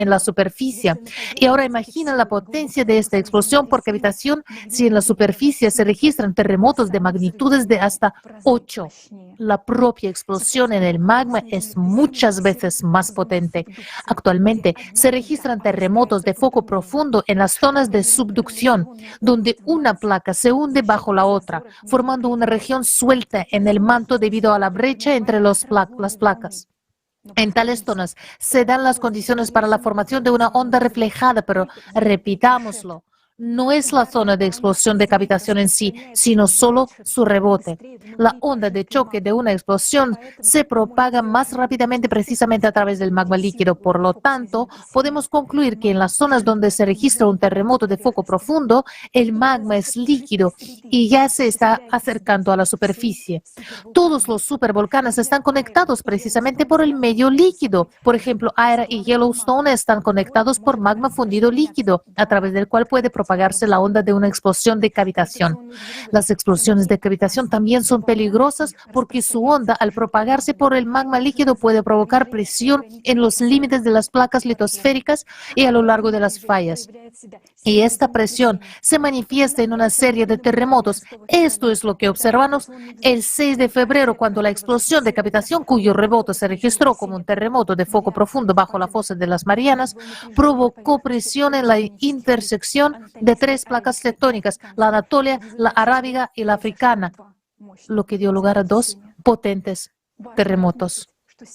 en la superficie. Y ahora imagina la potencia de esta explosión por cavitación si en la superficie se registran terremotos de magnitudes de hasta 8. La propia explosión en el magma es muchas veces más potente. Actualmente se registran terremotos de foco profundo en las zonas de subducción, donde una placa se hunde bajo la otra, formando una región suelta en el manto debido a la brecha entre las placas. En tales zonas se dan las condiciones para la formación de una onda reflejada, pero repitámoslo, no es la zona de explosión de cavitación en sí, sino solo su rebote. La onda de choque de una explosión se propaga más rápidamente precisamente a través del magma líquido. Por lo tanto, podemos concluir que en las zonas donde se registra un terremoto de foco profundo, el magma es líquido y ya se está acercando a la superficie. Todos los supervolcanes están conectados precisamente por el medio líquido. Por ejemplo, Aira y Yellowstone están conectados por magma fundido líquido, a través del cual puede propagarse la onda de una explosión de cavitación. Las explosiones de cavitación también son peligrosas porque su onda, al propagarse por el magma líquido, puede provocar presión en los límites de las placas litosféricas y a lo largo de las fallas. Y esta presión se manifiesta en una serie de terremotos. Esto es lo que observamos el 6 de febrero, cuando la explosión de cavitación, cuyo rebote se registró como un terremoto de foco profundo bajo la fosa de las Marianas, provocó presión en la intersección de tres placas tectónicas, la Anatolia, la Arábiga y la Africana, lo que dio lugar a dos potentes terremotos.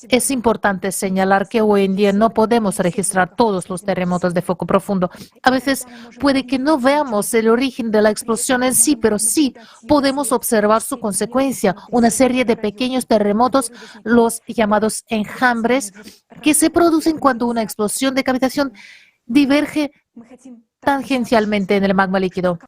Es importante señalar que hoy en día no podemos registrar todos los terremotos de foco profundo. A veces puede que no veamos el origen de la explosión en sí, pero sí podemos observar su consecuencia, una serie de pequeños terremotos, los llamados enjambres, que se producen cuando una explosión de cavitación diverge tangencialmente en el magma líquido.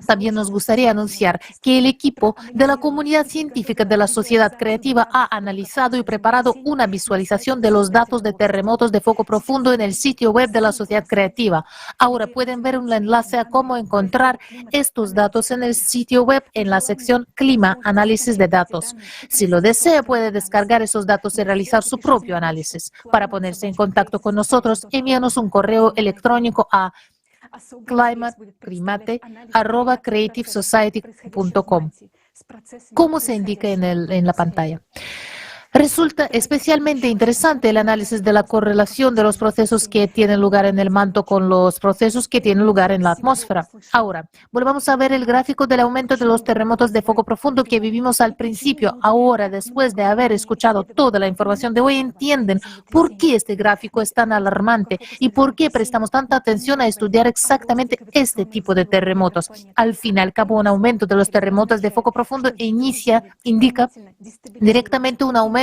También nos gustaría anunciar que el equipo de la comunidad científica de la sociedad creativa ha analizado y preparado una visualización de los datos de terremotos de foco profundo en el sitio web de la sociedad creativa. Ahora pueden ver un enlace a cómo encontrar estos datos en el sitio web en la sección Clima, Análisis de Datos. Si lo desea, puede descargar esos datos y realizar su propio análisis. Para ponerse en contacto con nosotros, envíanos un correo electrónico a climate@creativesociety.com, como se indica en la pantalla. Resulta especialmente interesante el análisis de la correlación de los procesos que tienen lugar en el manto con los procesos que tienen lugar en la atmósfera. Ahora, volvamos a ver el gráfico del aumento de los terremotos de foco profundo que vivimos al principio. Ahora, después de haber escuchado toda la información de hoy, entienden por qué este gráfico es tan alarmante y por qué prestamos tanta atención a estudiar exactamente este tipo de terremotos. Al fin y al cabo, un aumento de los terremotos de foco profundo indica directamente un aumento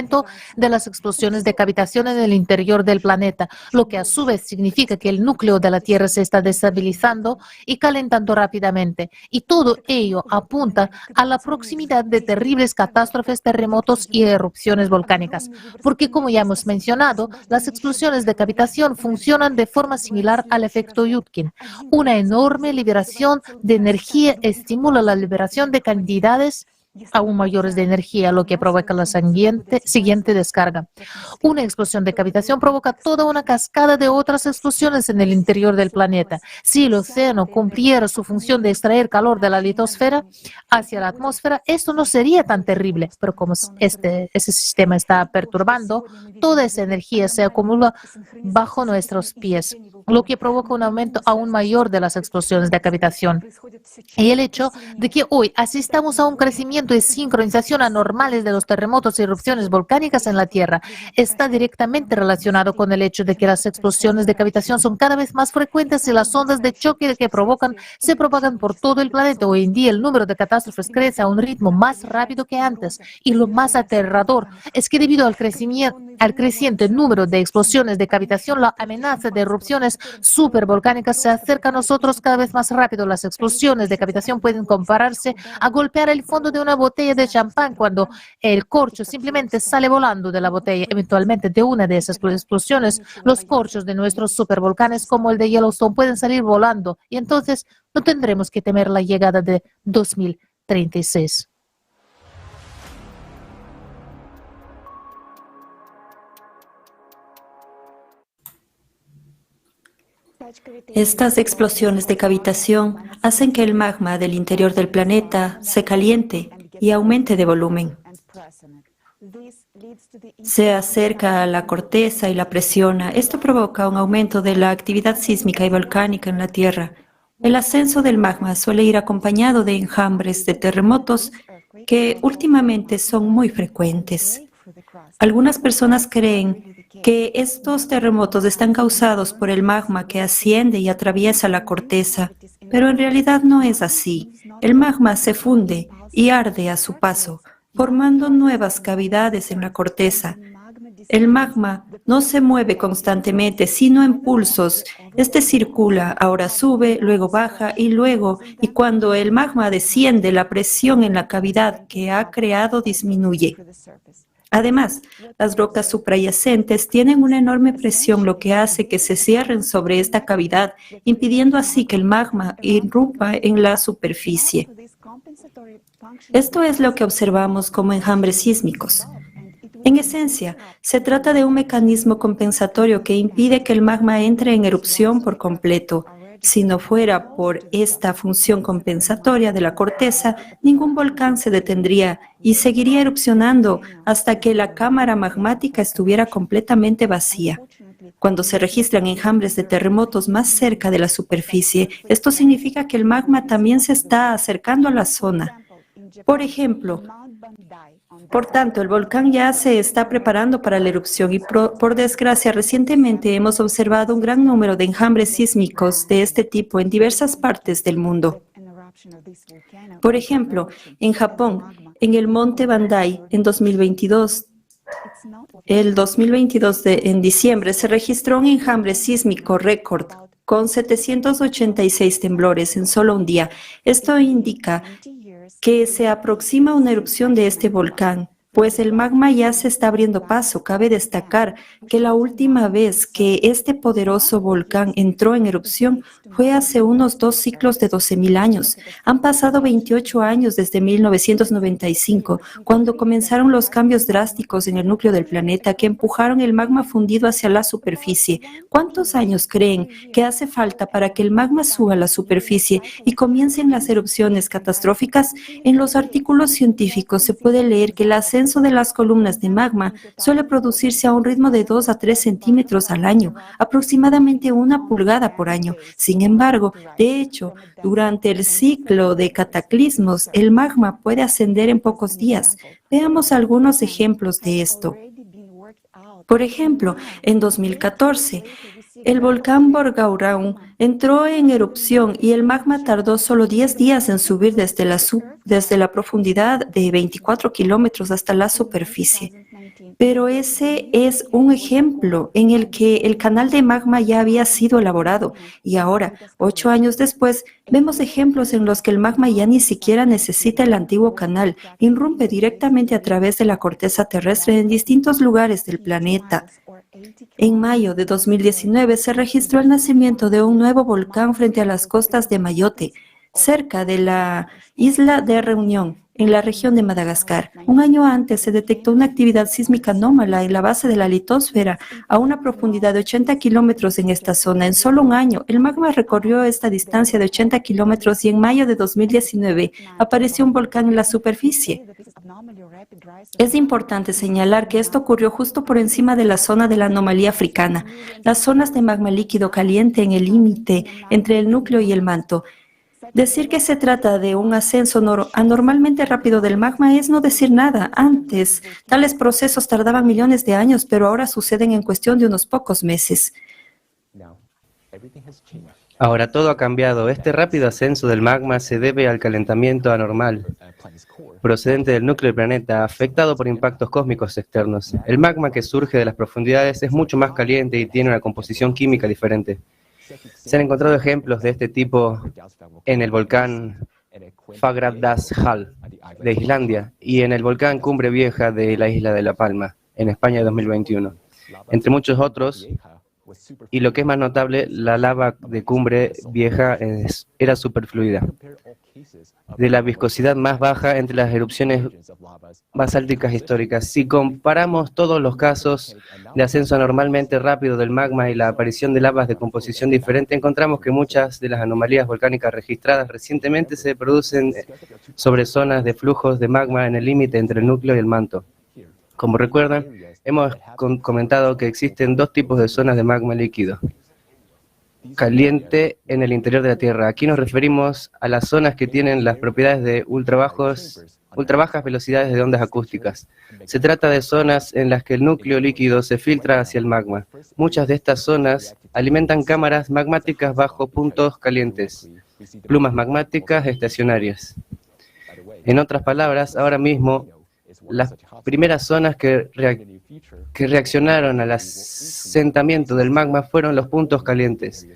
de las explosiones de cavitación en el interior del planeta, lo que a su vez significa que el núcleo de la Tierra se está destabilizando y calentando rápidamente. Y todo ello apunta a la proximidad de terribles catástrofes, terremotos y erupciones volcánicas, porque como ya hemos mencionado, las explosiones de cavitación funcionan de forma similar al efecto Yudkin. Una enorme liberación de energía estimula la liberación de cantidades aún mayores de energía, lo que provoca la siguiente descarga. Una explosión de cavitación provoca toda una cascada de otras explosiones en el interior del planeta. Si el océano cumpliera su función de extraer calor de la litosfera hacia la atmósfera, esto no sería tan terrible, pero como ese sistema está perturbando, toda esa energía se acumula bajo nuestros pies, lo que provoca un aumento aún mayor de las explosiones de cavitación. Y el hecho de que hoy asistamos a un crecimiento y sincronización anormales de los terremotos y erupciones volcánicas en la Tierra está directamente relacionado con el hecho de que las explosiones de cavitación son cada vez más frecuentes y las ondas de choque que provocan se propagan por todo el planeta. Hoy en día el número de catástrofes crece a un ritmo más rápido que antes, y lo más aterrador es que debido al creciente número de explosiones de cavitación, la amenaza de erupciones supervolcánicas se acerca a nosotros cada vez más rápido. Las explosiones de cavitación pueden compararse a golpear el fondo de una botella de champán cuando el corcho simplemente sale volando de la botella. Eventualmente, de una de esas explosiones, los corchos de nuestros supervolcanes como el de Yellowstone pueden salir volando, y entonces no tendremos que temer la llegada de 2036. Estas explosiones de cavitación hacen que el magma del interior del planeta se caliente y aumente de volumen. Se acerca a la corteza y la presiona. Esto provoca un aumento de la actividad sísmica y volcánica en la Tierra. El ascenso del magma suele ir acompañado de enjambres de terremotos que últimamente son muy frecuentes. Algunas personas creen que estos terremotos están causados por el magma que asciende y atraviesa la corteza, pero en realidad no es así. El magma se funde y arde a su paso, formando nuevas cavidades en la corteza. El magma no se mueve constantemente, sino en pulsos. Este circula, ahora sube, luego baja y cuando el magma desciende, la presión en la cavidad que ha creado disminuye. Además, las rocas suprayacentes tienen una enorme presión, lo que hace que se cierren sobre esta cavidad, impidiendo así que el magma irrumpa en la superficie. Esto es lo que observamos como enjambres sísmicos. En esencia, se trata de un mecanismo compensatorio que impide que el magma entre en erupción por completo. Si no fuera por esta función compensatoria de la corteza, ningún volcán se detendría y seguiría erupcionando hasta que la cámara magmática estuviera completamente vacía. Cuando se registran enjambres de terremotos más cerca de la superficie, esto significa que el magma también se está acercando a la zona. Por tanto, el volcán ya se está preparando para la erupción y, por desgracia, recientemente hemos observado un gran número de enjambres sísmicos de este tipo en diversas partes del mundo. Por ejemplo, en Japón, en el monte Bandai, en 2022, en diciembre, se registró un enjambre sísmico récord con 786 temblores en solo un día. Esto indica que se aproxima una erupción de este volcán, pues el magma ya se está abriendo paso. Cabe destacar que la última vez que este poderoso volcán entró en erupción fue hace unos 2 ciclos de 12.000 años. Han pasado 28 años desde 1995, cuando comenzaron los cambios drásticos en el núcleo del planeta que empujaron el magma fundido hacia la superficie. ¿Cuántos años creen que hace falta para que el magma suba a la superficie y comiencen las erupciones catastróficas? En los artículos científicos se puede leer que el ascenso de las columnas de magma suele producirse a un ritmo de 2 a 3 centímetros al año, aproximadamente 1 pulgada por año. Sin embargo, de hecho, durante el ciclo de cataclismos, el magma puede ascender en pocos días. Veamos algunos ejemplos de esto. Por ejemplo, en 2014, el volcán Borgauraun entró en erupción y el magma tardó solo 10 días en subir desde la profundidad de 24 kilómetros hasta la superficie. Pero ese es un ejemplo en el que el canal de magma ya había sido elaborado y ahora, 8 años después, vemos ejemplos en los que el magma ya ni siquiera necesita el antiguo canal, irrumpe directamente a través de la corteza terrestre en distintos lugares del planeta. En mayo de 2019 se registró el nacimiento de un nuevo volcán frente a las costas de Mayotte, cerca de la isla de Reunión, en la región de Madagascar. Un año antes se detectó una actividad sísmica anómala en la base de la litosfera a una profundidad de 80 kilómetros en esta zona. En solo un año, el magma recorrió esta distancia de 80 kilómetros y en mayo de 2019 apareció un volcán en la superficie. Es importante señalar que esto ocurrió justo por encima de la zona de la anomalía africana, las zonas de magma líquido caliente en el límite entre el núcleo y el manto. Decir que se trata de un ascenso anormalmente rápido del magma es no decir nada. Antes, tales procesos tardaban millones de años, pero ahora suceden en cuestión de unos pocos meses. Ahora todo ha cambiado. Este rápido ascenso del magma se debe al calentamiento anormal procedente del núcleo del planeta, afectado por impactos cósmicos externos. El magma que surge de las profundidades es mucho más caliente y tiene una composición química diferente. Se han encontrado ejemplos de este tipo en el volcán Fagradalsfjall de Islandia y en el volcán Cumbre Vieja de la isla de La Palma, en España 2021. Entre muchos otros, Y lo que es más notable, la lava de cumbre vieja era superfluida, de la viscosidad más baja entre las erupciones basálticas históricas. Si comparamos todos los casos de ascenso anormalmente rápido del magma y la aparición de lavas de composición diferente, encontramos que muchas de las anomalías volcánicas registradas recientemente se producen sobre zonas de flujos de magma en el límite entre el núcleo y el manto. Como recuerdan, hemos comentado que existen dos tipos de zonas de magma líquido. Caliente en el interior de la Tierra. Aquí nos referimos a las zonas que tienen las propiedades de ultra bajas velocidades de ondas acústicas. Se trata de zonas en las que el núcleo líquido se filtra hacia el magma. Muchas de estas zonas alimentan cámaras magmáticas bajo puntos calientes, plumas magmáticas estacionarias. En otras palabras, ahora mismo, las primeras zonas que reaccionaron al asentamiento del magma fueron los puntos calientes,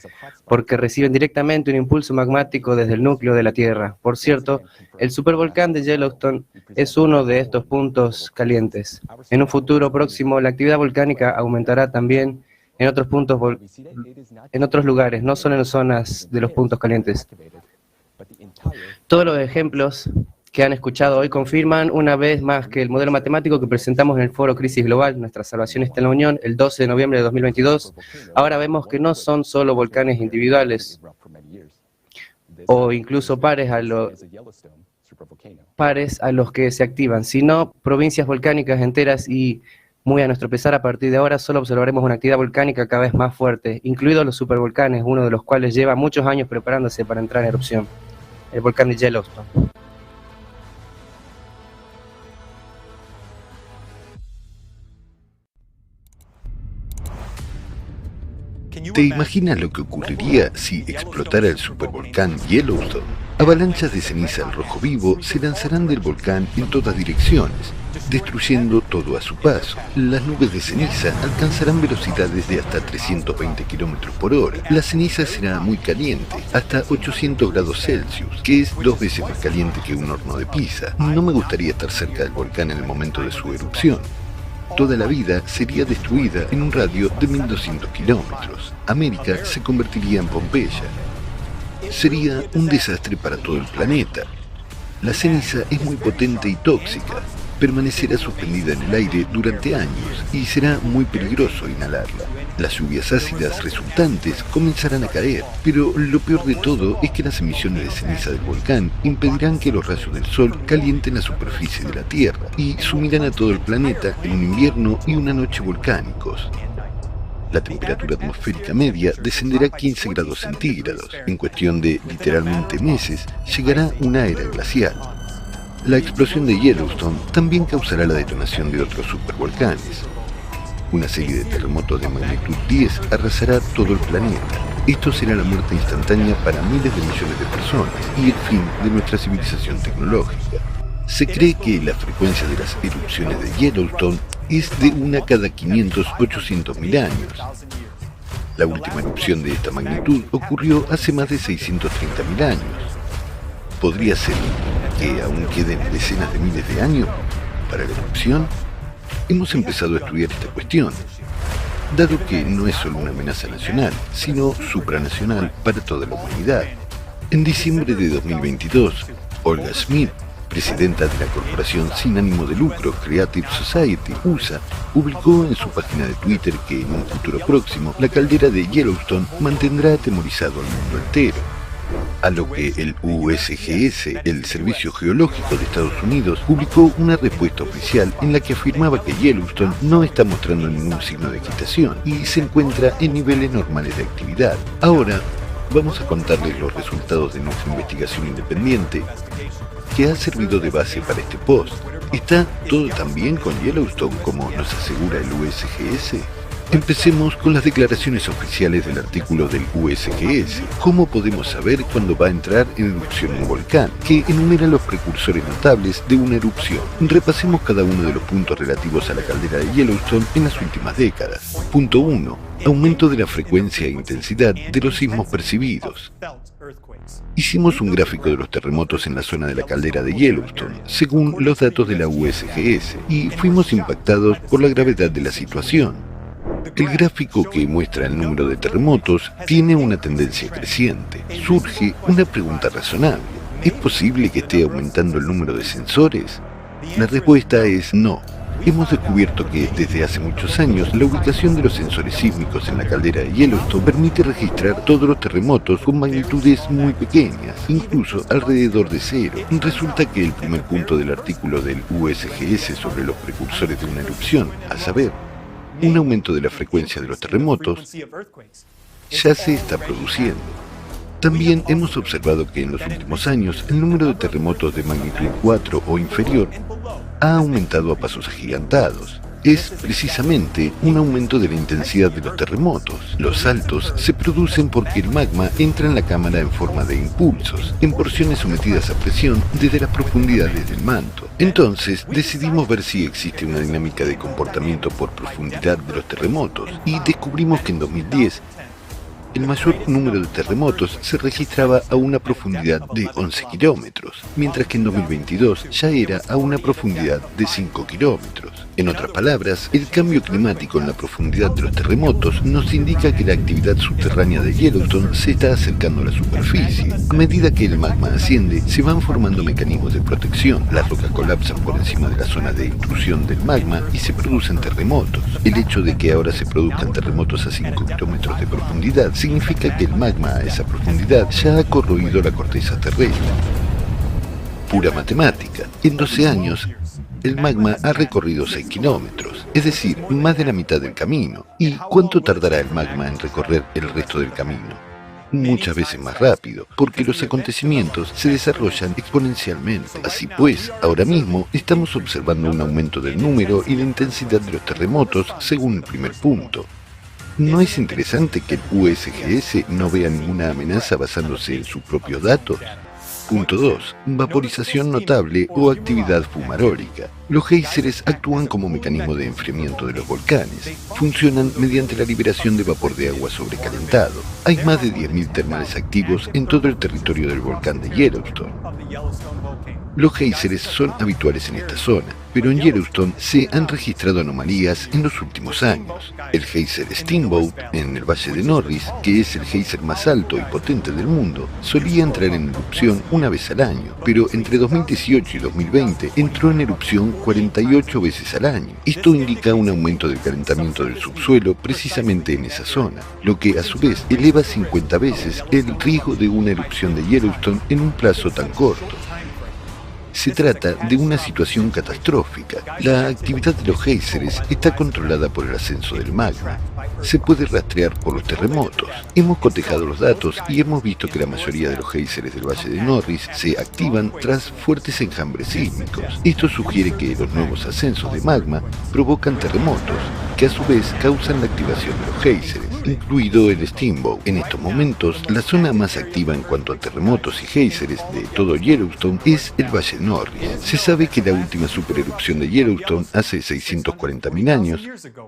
porque reciben directamente un impulso magmático desde el núcleo de la Tierra. Por cierto, el supervolcán de Yellowstone es uno de estos puntos calientes. En un futuro próximo, la actividad volcánica aumentará también en otros en otros lugares, no solo en zonas de los puntos calientes. Todos los ejemplos que han escuchado hoy confirman una vez más que el modelo matemático que presentamos en el foro Crisis Global, Nuestra Salvación está en la Unión, el 12 de noviembre de 2022, ahora vemos que no son solo volcanes individuales o incluso pares a los que se activan, sino provincias volcánicas enteras y, muy a nuestro pesar, a partir de ahora solo observaremos una actividad volcánica cada vez más fuerte, incluidos los supervolcanes, uno de los cuales lleva muchos años preparándose para entrar en erupción, el volcán de Yellowstone. ¿Te imaginas lo que ocurriría si explotara el supervolcán Yellowstone? Avalanchas de ceniza al rojo vivo se lanzarán del volcán en todas direcciones, destruyendo todo a su paso. Las nubes de ceniza alcanzarán velocidades de hasta 320 km por hora. La ceniza será muy caliente, hasta 800 grados Celsius, que es 2 veces más caliente que un horno de pizza. No me gustaría estar cerca del volcán en el momento de su erupción. Toda la vida sería destruida en un radio de 1200 kilómetros. América se convertiría en Pompeya. Sería un desastre para todo el planeta. La ceniza es muy potente y tóxica. Permanecerá suspendida en el aire durante años y será muy peligroso inhalarla. Las lluvias ácidas resultantes comenzarán a caer, pero lo peor de todo es que las emisiones de ceniza del volcán impedirán que los rayos del sol calienten la superficie de la Tierra y sumirán a todo el planeta en un invierno y una noche volcánicos. La temperatura atmosférica media descenderá 15 grados centígrados. En cuestión de literalmente meses, llegará una era glacial. La explosión de Yellowstone también causará la detonación de otros supervolcanes. Una serie de terremotos de magnitud 10 arrasará todo el planeta. Esto será la muerte instantánea para miles de millones de personas y el fin de nuestra civilización tecnológica. Se cree que la frecuencia de las erupciones de Yellowstone es de una cada 500-800 mil años. La última erupción de esta magnitud ocurrió hace más de 630 mil años. ¿Podría ser que aún queden decenas de miles de años para la erupción? Hemos empezado a estudiar esta cuestión, dado que no es solo una amenaza nacional, sino supranacional para toda la humanidad. En diciembre de 2022, Olga Smith, presidenta de la corporación sin ánimo de lucro Creative Society USA, publicó en su página de Twitter que en un futuro próximo la caldera de Yellowstone mantendrá atemorizado al mundo entero. A lo que el USGS, el Servicio Geológico de Estados Unidos, publicó una respuesta oficial en la que afirmaba que Yellowstone no está mostrando ningún signo de agitación y se encuentra en niveles normales de actividad. Ahora vamos a contarles los resultados de nuestra investigación independiente que ha servido de base para este post. ¿Está todo tan bien con Yellowstone como nos asegura el USGS? Empecemos con las declaraciones oficiales del artículo del USGS. ¿Cómo podemos saber cuándo va a entrar en erupción un volcán? Que enumera los precursores notables de una erupción. Repasemos cada uno de los puntos relativos a la caldera de Yellowstone en las últimas décadas. Punto 1. Aumento de la frecuencia e intensidad de los sismos percibidos. Hicimos un gráfico de los terremotos en la zona de la caldera de Yellowstone, según los datos de la USGS, y fuimos impactados por la gravedad de la situación. El gráfico que muestra el número de terremotos tiene una tendencia creciente. Surge una pregunta razonable. ¿Es posible que esté aumentando el número de sensores? La respuesta es no. Hemos descubierto que desde hace muchos años la ubicación de los sensores sísmicos en la caldera de Yellowstone permite registrar todos los terremotos con magnitudes muy pequeñas, incluso alrededor de cero. Resulta que el primer punto del artículo del USGS sobre los precursores de una erupción, a saber, un aumento de la frecuencia de los terremotos, ya se está produciendo. También hemos observado que en los últimos años el número de terremotos de magnitud 4 o inferior ha aumentado a pasos agigantados. Es precisamente un aumento de la intensidad de los terremotos. Los saltos se producen porque el magma entra en la cámara en forma de impulsos, en porciones sometidas a presión desde las profundidades del manto. Entonces, decidimos ver si existe una dinámica de comportamiento por profundidad de los terremotos, y descubrimos que en 2010 el mayor número de terremotos se registraba a una profundidad de 11 kilómetros, mientras que en 2022 ya era a una profundidad de 5 kilómetros. En otras palabras, el cambio climático en la profundidad de los terremotos nos indica que la actividad subterránea de Yellowstone se está acercando a la superficie. A medida que el magma asciende, se van formando mecanismos de protección. Las rocas colapsan por encima de la zona de intrusión del magma y se producen terremotos. El hecho de que ahora se produzcan terremotos a 5 kilómetros de profundidad significa que el magma a esa profundidad ya ha corroído la corteza terrestre. Pura matemática. En 12 años, el magma ha recorrido 6 kilómetros, es decir, más de la mitad del camino. ¿Y cuánto tardará el magma en recorrer el resto del camino? Muchas veces más rápido, porque los acontecimientos se desarrollan exponencialmente. Así pues, ahora mismo estamos observando un aumento del número y la intensidad de los terremotos según el primer punto. ¿No es interesante que el USGS no vea ninguna amenaza basándose en sus propios datos? Punto 2. Vaporización notable o actividad fumarólica. Los géiseres actúan como mecanismo de enfriamiento de los volcanes. Funcionan mediante la liberación de vapor de agua sobrecalentado. Hay más de 10.000 termales activos en todo el territorio del volcán de Yellowstone. Los géiseres son habituales en esta zona, pero en Yellowstone se han registrado anomalías en los últimos años. El géiser Steamboat, en el Valle de Norris, que es el géiser más alto y potente del mundo, solía entrar en erupción una vez al año, pero entre 2018 y 2020 entró en erupción 48 veces al año. Esto indica un aumento del calentamiento del subsuelo precisamente en esa zona, lo que a su vez eleva 50 veces el riesgo de una erupción de Yellowstone en un plazo tan corto. Se trata de una situación catastrófica. La actividad de los géiseres está controlada por el ascenso del magma. Se puede rastrear por los terremotos. Hemos cotejado los datos y hemos visto que la mayoría de los géiseres del Valle de Norris se activan tras fuertes enjambres sísmicos. Esto sugiere que los nuevos ascensos de magma provocan terremotos, que a su vez causan la activación de los géiseres, incluido el Steamboat. En estos momentos, la zona más activa en cuanto a terremotos y géiseres de todo Yellowstone es el Valle de Norris. Se sabe que la última supererupción de Yellowstone hace 640.000 años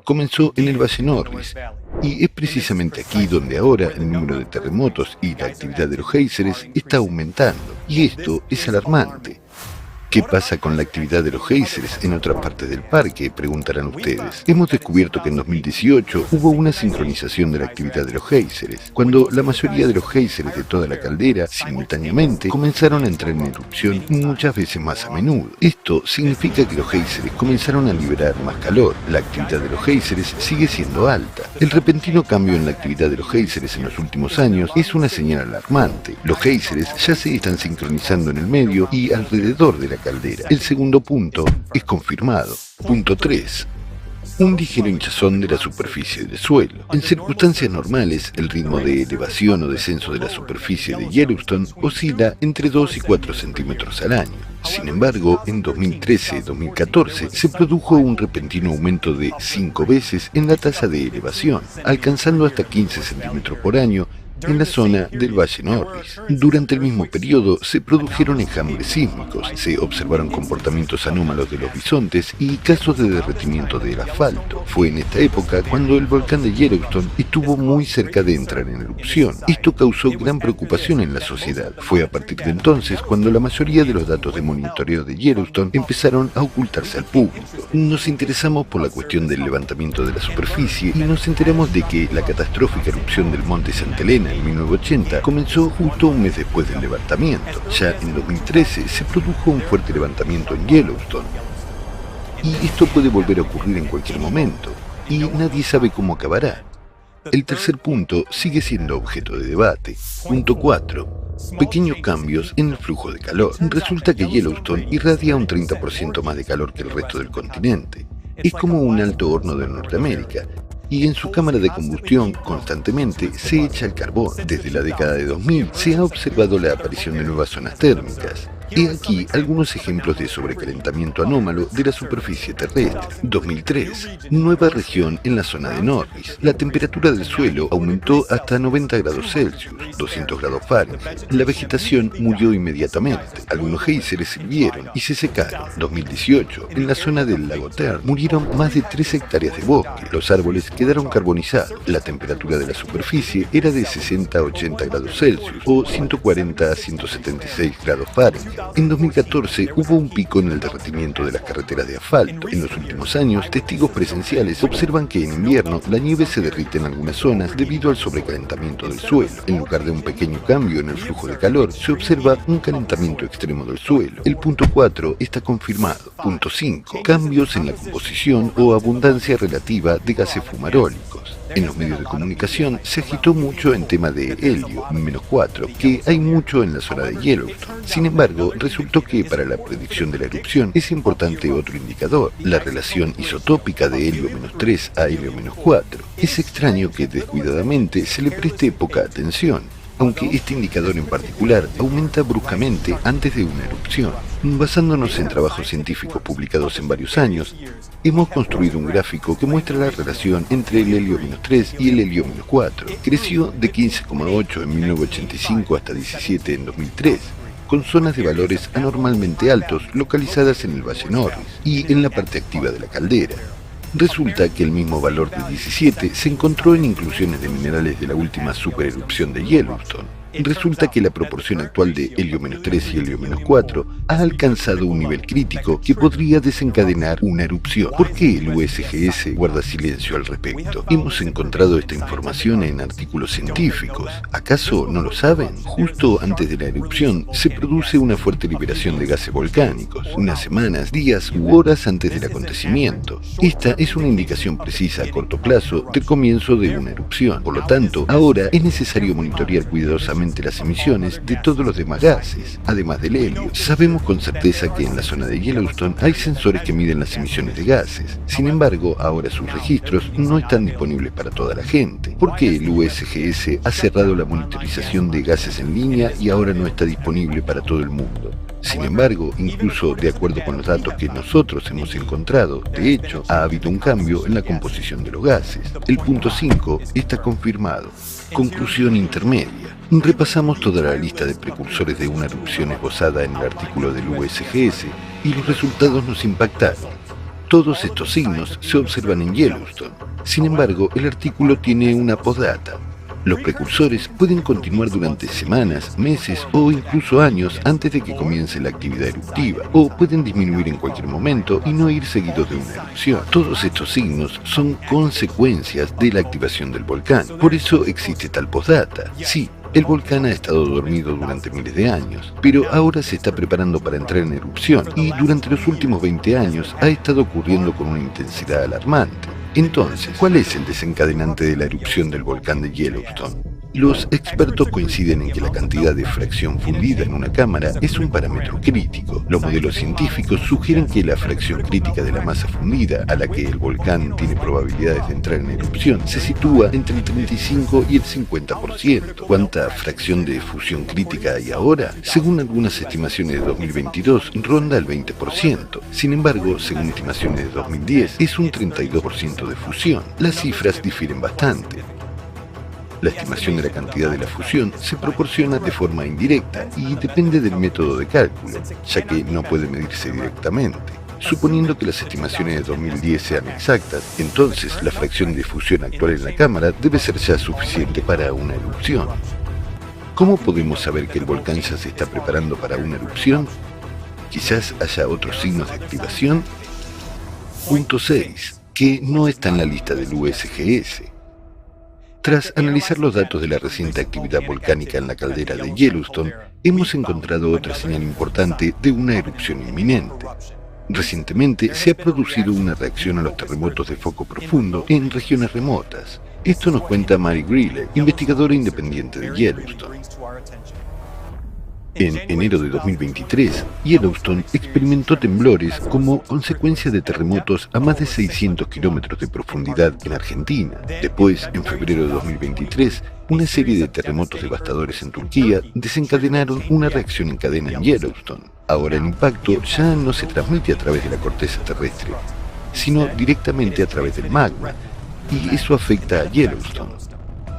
comenzó en el Valle Norris, y es precisamente aquí donde ahora el número de terremotos y la actividad de los géiseres está aumentando, y esto es alarmante. ¿Qué pasa con la actividad de los géiseres en otras partes del parque?, preguntarán ustedes. Hemos descubierto que en 2018 hubo una sincronización de la actividad de los géiseres, cuando la mayoría de los géiseres de toda la caldera simultáneamente comenzaron a entrar en erupción muchas veces más a menudo. Esto significa que los géiseres comenzaron a liberar más calor. La actividad de los géiseres sigue siendo alta. El repentino cambio en la actividad de los géiseres en los últimos años es una señal alarmante. Los géiseres ya se están sincronizando en el medio y alrededor de la caldera. El segundo punto es confirmado. Punto 3. Un ligero hinchazón de la superficie del suelo. En circunstancias normales, el ritmo de elevación o descenso de la superficie de Yellowstone oscila entre 2 y 4 centímetros al año. Sin embargo, en 2013-2014 se produjo un repentino aumento de 5 veces en la tasa de elevación, alcanzando hasta 15 centímetros por año en la zona del Valle Norris. Durante el mismo periodo se produjeron enjambres sísmicos, se observaron comportamientos anómalos de los bisontes y casos de derretimiento del asfalto. Fue en esta época cuando el volcán de Yellowstone estuvo muy cerca de entrar en erupción. Esto causó gran preocupación en la sociedad. Fue a partir de entonces cuando la mayoría de los datos de monitoreo de Yellowstone empezaron a ocultarse al público. Nos interesamos por la cuestión del levantamiento de la superficie y nos enteramos de que la catastrófica erupción del monte Santa Elena en 1980 comenzó justo un mes después del levantamiento. Ya en 2013 se produjo un fuerte levantamiento en Yellowstone. Y esto puede volver a ocurrir en cualquier momento, y nadie sabe cómo acabará. El tercer punto sigue siendo objeto de debate. Punto 4. Pequeños cambios en el flujo de calor. Resulta que Yellowstone irradia un 30% más de calor que el resto del continente. Es como un alto horno de Norteamérica, y en su cámara de combustión constantemente se echa el carbón. Desde la década de 2000 se ha observado la aparición de nuevas zonas térmicas. He aquí algunos ejemplos de sobrecalentamiento anómalo de la superficie terrestre. 2003. Nueva región en la zona de Norris. La temperatura del suelo aumentó hasta 90 grados Celsius, 200 grados Fahrenheit. La vegetación murió inmediatamente. Algunos géiseres sirvieron y se secaron. 2018. En la zona del lago Tern murieron más de 3 hectáreas de bosque. Los árboles quedaron carbonizados. La temperatura de la superficie era de 60 a 80 grados Celsius o 140 a 176 grados Fahrenheit. En 2014 hubo un pico en el derretimiento de las carreteras de asfalto. En los últimos años, testigos presenciales observan que en invierno la nieve se derrite en algunas zonas debido al sobrecalentamiento del suelo. En lugar de un pequeño cambio en el flujo de calor, se observa un calentamiento extremo del suelo. El punto 4 está confirmado. Punto 5. Cambios en la composición o abundancia relativa de gases fumarólicos. En los medios de comunicación se agitó mucho en tema de helio, -4, que hay mucho en la zona de Yellowstone. Sin embargo, resultó que para la predicción de la erupción es importante otro indicador, la relación isotópica de helio-3 a helio-4. Es extraño que descuidadamente se le preste poca atención, aunque este indicador en particular aumenta bruscamente antes de una erupción. Basándonos en trabajos científicos publicados en varios años, hemos construido un gráfico que muestra la relación entre el helio-3 y el helio-4. Creció de 15,8 en 1985 hasta 17 en 2003, con zonas de valores anormalmente altos localizadas en el Valle Norris y en la parte activa de la caldera. Resulta que el mismo valor de 17 se encontró en inclusiones de minerales de la última supererupción de Yellowstone. Resulta que la proporción actual de helio-3 y helio-4 ha alcanzado un nivel crítico que podría desencadenar una erupción. ¿Por qué el USGS guarda silencio al respecto? Hemos encontrado esta información en artículos científicos. ¿Acaso no lo saben? Justo antes de la erupción se produce una fuerte liberación de gases volcánicos, unas semanas, días u horas antes del acontecimiento. Esta es una indicación precisa a corto plazo del comienzo de una erupción. Por lo tanto, ahora es necesario monitorear cuidadosamente las emisiones de todos los demás gases, además del helio. Sabemos con certeza que en la zona de Yellowstone hay sensores que miden las emisiones de gases. Sin embargo, ahora sus registros no están disponibles para toda la gente. ¿Por qué el USGS ha cerrado la monitorización de gases en línea y ahora no está disponible para todo el mundo? Sin embargo, incluso de acuerdo con los datos que nosotros hemos encontrado, de hecho, ha habido un cambio en la composición de los gases. El punto 5 está confirmado. Conclusión intermedia. Repasamos toda la lista de precursores de una erupción esbozada en el artículo del USGS y los resultados nos impactaron. Todos estos signos se observan en Yellowstone. Sin embargo, el artículo tiene una postdata. Los precursores pueden continuar durante semanas, meses o incluso años antes de que comience la actividad eruptiva, o pueden disminuir en cualquier momento y no ir seguidos de una erupción. Todos estos signos son consecuencias de la activación del volcán. Por eso existe tal postdata. Sí, el volcán ha estado dormido durante miles de años, pero ahora se está preparando para entrar en erupción y durante los últimos 20 años ha estado ocurriendo con una intensidad alarmante. Entonces, ¿cuál es el desencadenante de la erupción del volcán de Yellowstone? Los expertos coinciden en que la cantidad de fracción fundida en una cámara es un parámetro crítico. Los modelos científicos sugieren que la fracción crítica de la masa fundida, a la que el volcán tiene probabilidades de entrar en erupción, se sitúa entre el 35 y el 50%. ¿Cuánta fracción de fusión crítica hay ahora? Según algunas estimaciones de 2022, ronda el 20%. Sin embargo, según estimaciones de 2010, es un 32% de fusión. Las cifras difieren bastante. La estimación de la cantidad de la fusión se proporciona de forma indirecta y depende del método de cálculo, ya que no puede medirse directamente. Suponiendo que las estimaciones de 2010 sean exactas, entonces la fracción de fusión actual en la cámara debe ser ya suficiente para una erupción. ¿Cómo podemos saber que el volcán ya se está preparando para una erupción? Quizás haya otros signos de activación. Punto 6, que no está en la lista del USGS. Tras analizar los datos de la reciente actividad volcánica en la caldera de Yellowstone, hemos encontrado otra señal importante de una erupción inminente. Recientemente se ha producido una reacción a los terremotos de foco profundo en regiones remotas. Esto nos cuenta Mary Greeley, investigadora independiente de Yellowstone. En enero de 2023, Yellowstone experimentó temblores como consecuencia de terremotos a más de 600 kilómetros de profundidad en Argentina. Después, en febrero de 2023, una serie de terremotos devastadores en Turquía desencadenaron una reacción en cadena en Yellowstone. Ahora el impacto ya no se transmite a través de la corteza terrestre, sino directamente a través del magma, y eso afecta a Yellowstone.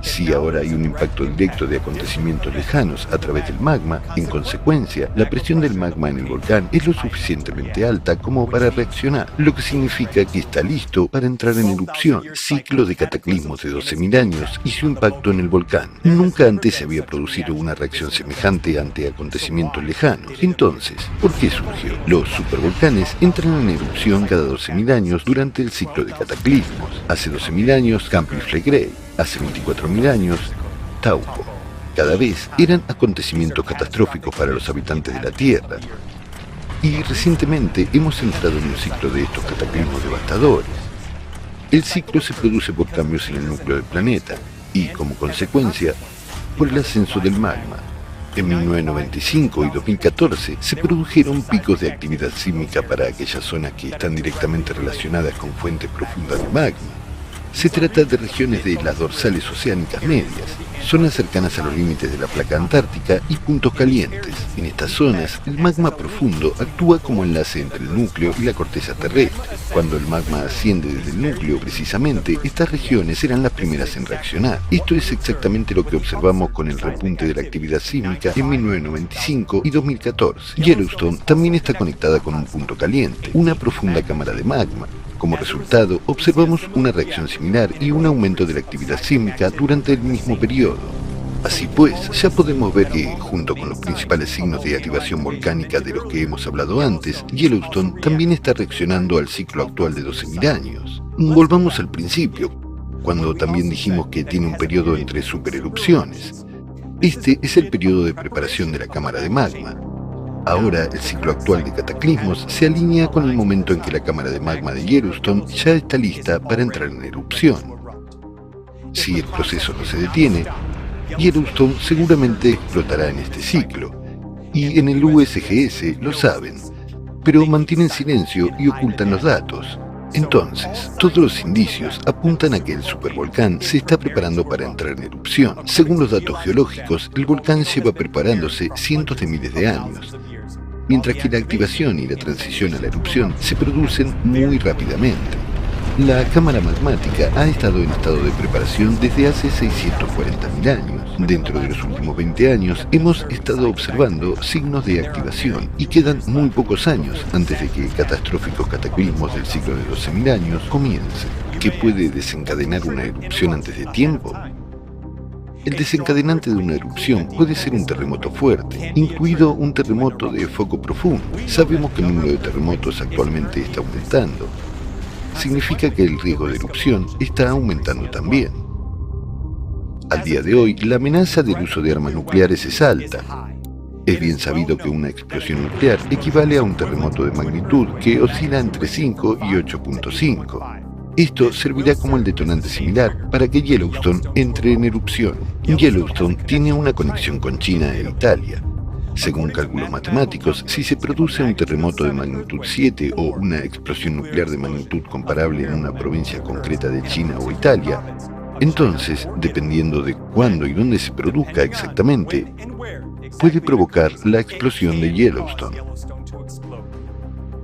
Si ahora hay un impacto directo de acontecimientos lejanos a través del magma, en consecuencia, la presión del magma en el volcán es lo suficientemente alta como para reaccionar, lo que significa que está listo para entrar en erupción. Ciclo de cataclismos de 12.000 años y su impacto en el volcán. Nunca antes se había producido una reacción semejante ante acontecimientos lejanos. Entonces, ¿por qué surgió? Los supervolcanes entran en erupción cada 12.000 años durante el ciclo de cataclismos. Hace 12.000 años, Camp Flegrei. Hace 24.000 años, Taupo. Cada vez eran acontecimientos catastróficos para los habitantes de la Tierra. Y recientemente hemos entrado en un ciclo de estos cataclismos devastadores. El ciclo se produce por cambios en el núcleo del planeta y, como consecuencia, por el ascenso del magma. En 1995 y 2014 se produjeron picos de actividad sísmica para aquellas zonas que están directamente relacionadas con fuentes profundas de magma. Se trata de regiones de las dorsales oceánicas medias, zonas cercanas a los límites de la placa antártica y puntos calientes. En estas zonas, el magma profundo actúa como enlace entre el núcleo y la corteza terrestre. Cuando el magma asciende desde el núcleo, precisamente, estas regiones serán las primeras en reaccionar. Esto es exactamente lo que observamos con el repunte de la actividad sísmica en 1995 y 2014. Yellowstone también está conectada con un punto caliente, una profunda cámara de magma. Como resultado, observamos una reacción similar y un aumento de la actividad sísmica durante el mismo periodo. Así pues, ya podemos ver que, junto con los principales signos de activación volcánica de los que hemos hablado antes, Yellowstone también está reaccionando al ciclo actual de 12.000 años. Volvamos al principio, cuando también dijimos que tiene un periodo entre supererupciones. Este es el periodo de preparación de la cámara de magma. Ahora, el ciclo actual de cataclismos se alinea con el momento en que la cámara de magma de Yellowstone ya está lista para entrar en erupción. Si el proceso no se detiene, Yellowstone seguramente explotará en este ciclo, y en el USGS lo saben, pero mantienen silencio y ocultan los datos. Entonces, todos los indicios apuntan a que el supervolcán se está preparando para entrar en erupción. Según los datos geológicos, el volcán lleva preparándose cientos de miles de años, mientras que la activación y la transición a la erupción se producen muy rápidamente. La cámara magmática ha estado en estado de preparación desde hace 640.000 años. Dentro de los últimos 20 años hemos estado observando signos de activación y quedan muy pocos años antes de que catastróficos cataclismos del ciclo de 12.000 años comiencen. ¿Qué puede desencadenar una erupción antes de tiempo? El desencadenante de una erupción puede ser un terremoto fuerte, incluido un terremoto de foco profundo. Sabemos que el número de terremotos actualmente está aumentando. Significa que el riesgo de erupción está aumentando también. Al día de hoy, la amenaza del uso de armas nucleares es alta. Es bien sabido que una explosión nuclear equivale a un terremoto de magnitud que oscila entre 5 y 8.5. Esto servirá como el detonante similar para que Yellowstone entre en erupción. Yellowstone tiene una conexión con China e Italia. Según cálculos matemáticos, si se produce un terremoto de magnitud 7 o una explosión nuclear de magnitud comparable en una provincia concreta de China o Italia, entonces, dependiendo de cuándo y dónde se produzca exactamente, puede provocar la explosión de Yellowstone.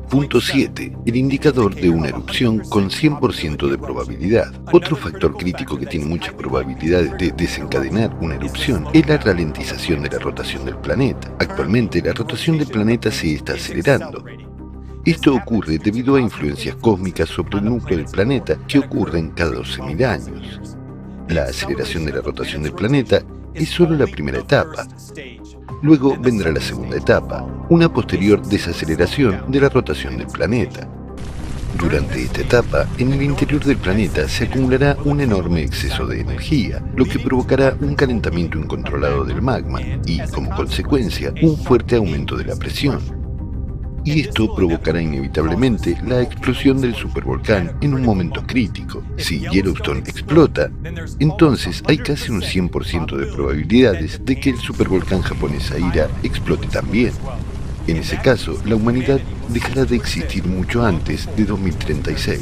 Punto 7. El indicador de una erupción con 100% de probabilidad. Otro factor crítico que tiene muchas probabilidades de desencadenar una erupción es la ralentización de la rotación del planeta. Actualmente la rotación del planeta se está acelerando. Esto ocurre debido a influencias cósmicas sobre el núcleo del planeta que ocurren cada 12.000 años. La aceleración de la rotación del planeta es solo la primera etapa. Luego vendrá la segunda etapa, una posterior desaceleración de la rotación del planeta. Durante esta etapa, en el interior del planeta se acumulará un enorme exceso de energía, lo que provocará un calentamiento incontrolado del magma y, como consecuencia, un fuerte aumento de la presión. Y esto provocará inevitablemente la explosión del supervolcán en un momento crítico. Si Yellowstone explota, entonces hay casi un 100% de probabilidades de que el supervolcán japonés Aira explote también. En ese caso, la humanidad dejará de existir mucho antes de 2036.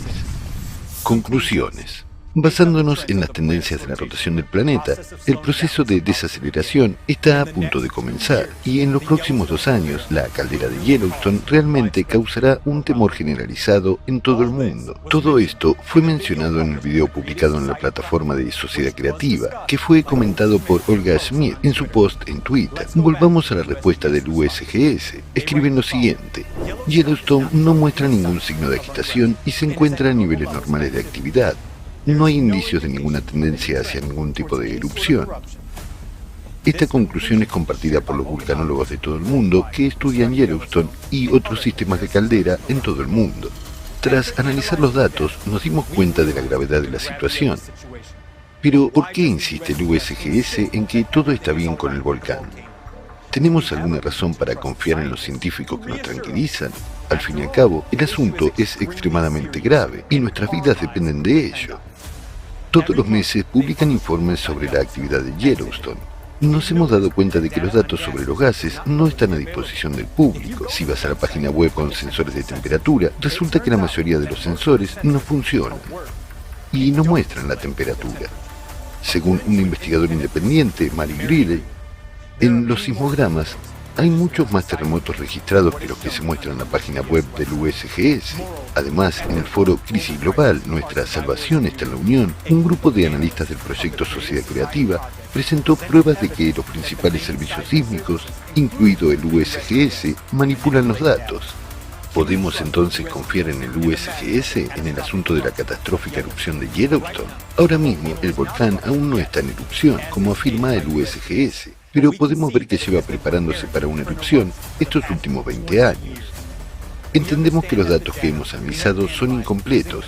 Conclusiones. Basándonos en las tendencias de la rotación del planeta, el proceso de desaceleración está a punto de comenzar y en los próximos 2 años la caldera de Yellowstone realmente causará un temor generalizado en todo el mundo. Todo esto fue mencionado en el video publicado en la plataforma de Sociedad Creativa, que fue comentado por Olga Smith en su post en Twitter. Volvamos a la respuesta del USGS. Escriben lo siguiente: Yellowstone no muestra ningún signo de agitación y se encuentra a niveles normales de actividad. No hay indicios de ninguna tendencia hacia ningún tipo de erupción. Esta conclusión es compartida por los vulcanólogos de todo el mundo que estudian Yellowstone y otros sistemas de caldera en todo el mundo. Tras analizar los datos, nos dimos cuenta de la gravedad de la situación. Pero, ¿por qué insiste el USGS en que todo está bien con el volcán? ¿Tenemos alguna razón para confiar en los científicos que nos tranquilizan? Al fin y al cabo, el asunto es extremadamente grave y nuestras vidas dependen de ello. Todos los meses publican informes sobre la actividad de Yellowstone. Nos hemos dado cuenta de que los datos sobre los gases no están a disposición del público. Si vas a la página web con sensores de temperatura, resulta que la mayoría de los sensores no funcionan y no muestran la temperatura. Según un investigador independiente, Mary Greeley, en los sismogramas hay muchos más terremotos registrados que los que se muestran en la página web del USGS. Además, en el foro Crisis Global, Nuestra Salvación está en la Unión, un grupo de analistas del proyecto Sociedad Creativa presentó pruebas de que los principales servicios sísmicos, incluido el USGS, manipulan los datos. ¿Podemos entonces confiar en el USGS en el asunto de la catastrófica erupción de Yellowstone? Ahora mismo, el volcán aún no está en erupción, como afirma el USGS. Pero podemos ver que lleva preparándose para una erupción estos últimos 20 años. Entendemos que los datos que hemos analizado son incompletos,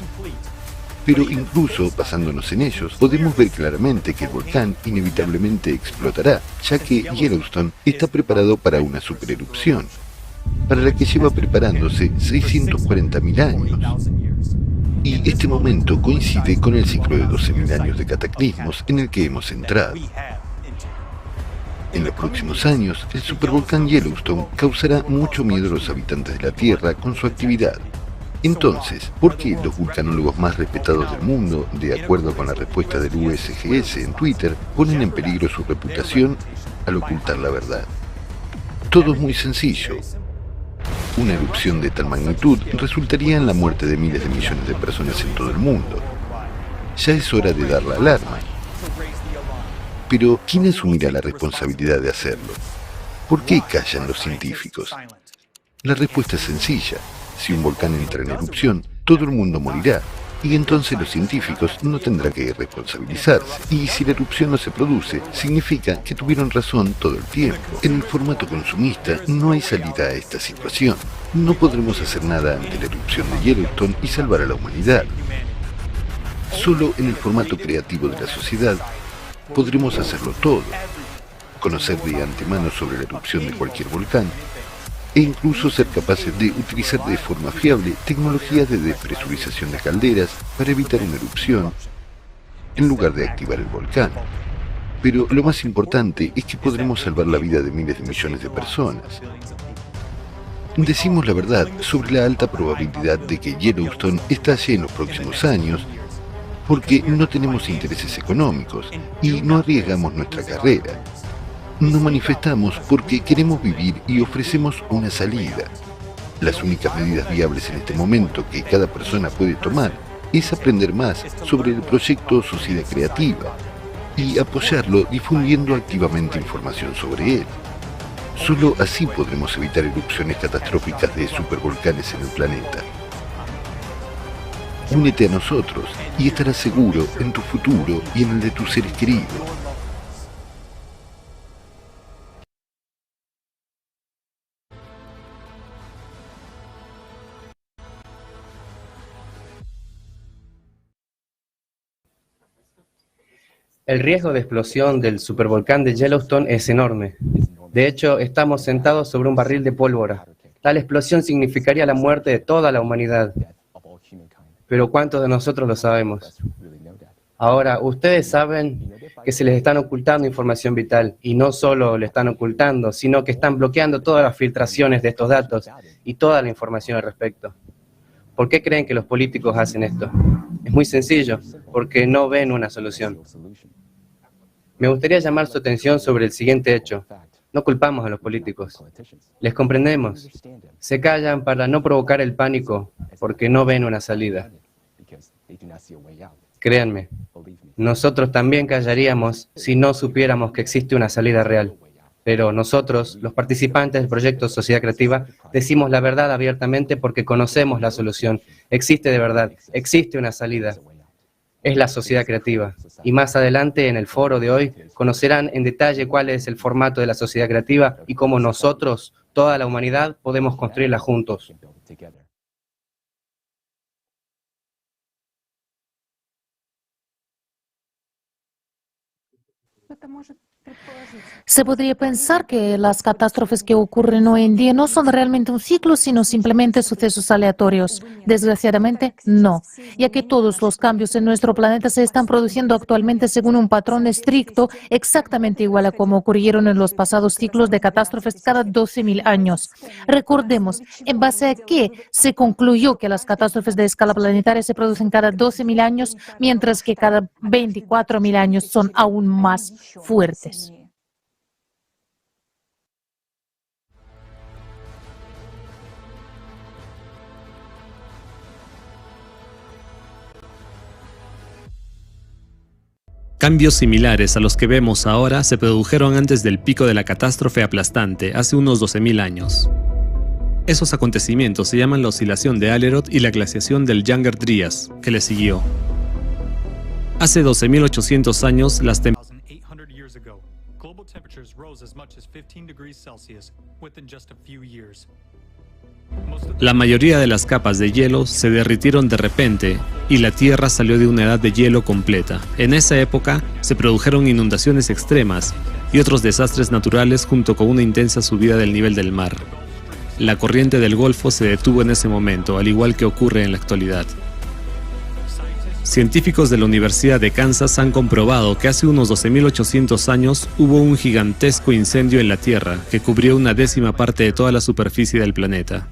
pero incluso basándonos en ellos, podemos ver claramente que el volcán inevitablemente explotará, ya que Yellowstone está preparado para una supererupción, para la que lleva preparándose 640.000 años. Y este momento coincide con el ciclo de 12.000 años de cataclismos en el que hemos entrado. En los próximos años, el supervolcán Yellowstone causará mucho miedo a los habitantes de la Tierra con su actividad. Entonces, ¿por qué los vulcanólogos más respetados del mundo, de acuerdo con la respuesta del USGS en Twitter, ponen en peligro su reputación al ocultar la verdad? Todo es muy sencillo. Una erupción de tal magnitud resultaría en la muerte de miles de millones de personas en todo el mundo. Ya es hora de dar la alarma. Pero, ¿quién asumirá la responsabilidad de hacerlo? ¿Por qué callan los científicos? La respuesta es sencilla. Si un volcán entra en erupción, todo el mundo morirá, y entonces los científicos no tendrán que responsabilizarse. Y si la erupción no se produce, significa que tuvieron razón todo el tiempo. En el formato consumista no hay salida a esta situación. No podremos hacer nada ante la erupción de Yellowstone y salvar a la humanidad. Solo en el formato creativo de la sociedad podremos hacerlo todo, conocer de antemano sobre la erupción de cualquier volcán e incluso ser capaces de utilizar de forma fiable tecnologías de despresurización de calderas para evitar una erupción en lugar de activar el volcán. Pero lo más importante es que podremos salvar la vida de miles de millones de personas. Decimos la verdad sobre la alta probabilidad de que Yellowstone estalle en los próximos años porque no tenemos intereses económicos y no arriesgamos nuestra carrera. Nos manifestamos porque queremos vivir y ofrecemos una salida. Las únicas medidas viables en este momento que cada persona puede tomar es aprender más sobre el proyecto Sociedad Creativa y apoyarlo difundiendo activamente información sobre él. Solo así podremos evitar erupciones catastróficas de supervolcanes en el planeta. Únete a nosotros y estarás seguro en tu futuro y en el de tus seres queridos. El riesgo de explosión del supervolcán de Yellowstone es enorme. De hecho, estamos sentados sobre un barril de pólvora. Tal explosión significaría la muerte de toda la humanidad. Pero ¿cuántos de nosotros lo sabemos? Ahora, ustedes saben que se les están ocultando información vital, y no solo le están ocultando, sino que están bloqueando todas las filtraciones de estos datos y toda la información al respecto. ¿Por qué creen que los políticos hacen esto? Es muy sencillo, porque no ven una solución. Me gustaría llamar su atención sobre el siguiente hecho. No culpamos a los políticos. Les comprendemos. Se callan para no provocar el pánico, porque no ven una salida. Créanme, nosotros también callaríamos si no supiéramos que existe una salida real. Pero nosotros, los participantes del proyecto Sociedad Creativa, decimos la verdad abiertamente porque conocemos la solución. Existe de verdad, existe una salida. Es la sociedad creativa. Y más adelante, en el foro de hoy, conocerán en detalle cuál es el formato de la sociedad creativa y cómo nosotros, toda la humanidad, podemos construirla juntos. Se podría pensar que las catástrofes que ocurren hoy en día no son realmente un ciclo, sino simplemente sucesos aleatorios. Desgraciadamente, no, ya que todos los cambios en nuestro planeta se están produciendo actualmente según un patrón estricto, exactamente igual a como ocurrieron en los pasados ciclos de catástrofes cada 12.000 años. Recordemos, en base a qué se concluyó que las catástrofes de escala planetaria se producen cada 12.000 años, mientras que cada 24.000 años son aún más fuertes. Cambios similares a los que vemos ahora se produjeron antes del pico de la catástrofe aplastante, hace unos 12.000 años. Esos acontecimientos se llaman la oscilación de Alerot y la glaciación del Younger Dryas, que le siguió. Hace 12.800 años, las temperaturas La mayoría de las capas de hielo se derritieron de repente y la Tierra salió de una edad de hielo completa. En esa época se produjeron inundaciones extremas y otros desastres naturales junto con una intensa subida del nivel del mar. La corriente del Golfo se detuvo en ese momento, al igual que ocurre en la actualidad. Científicos de la Universidad de Kansas han comprobado que hace unos 12.800 años hubo un gigantesco incendio en la Tierra que cubrió una décima parte de toda la superficie del planeta.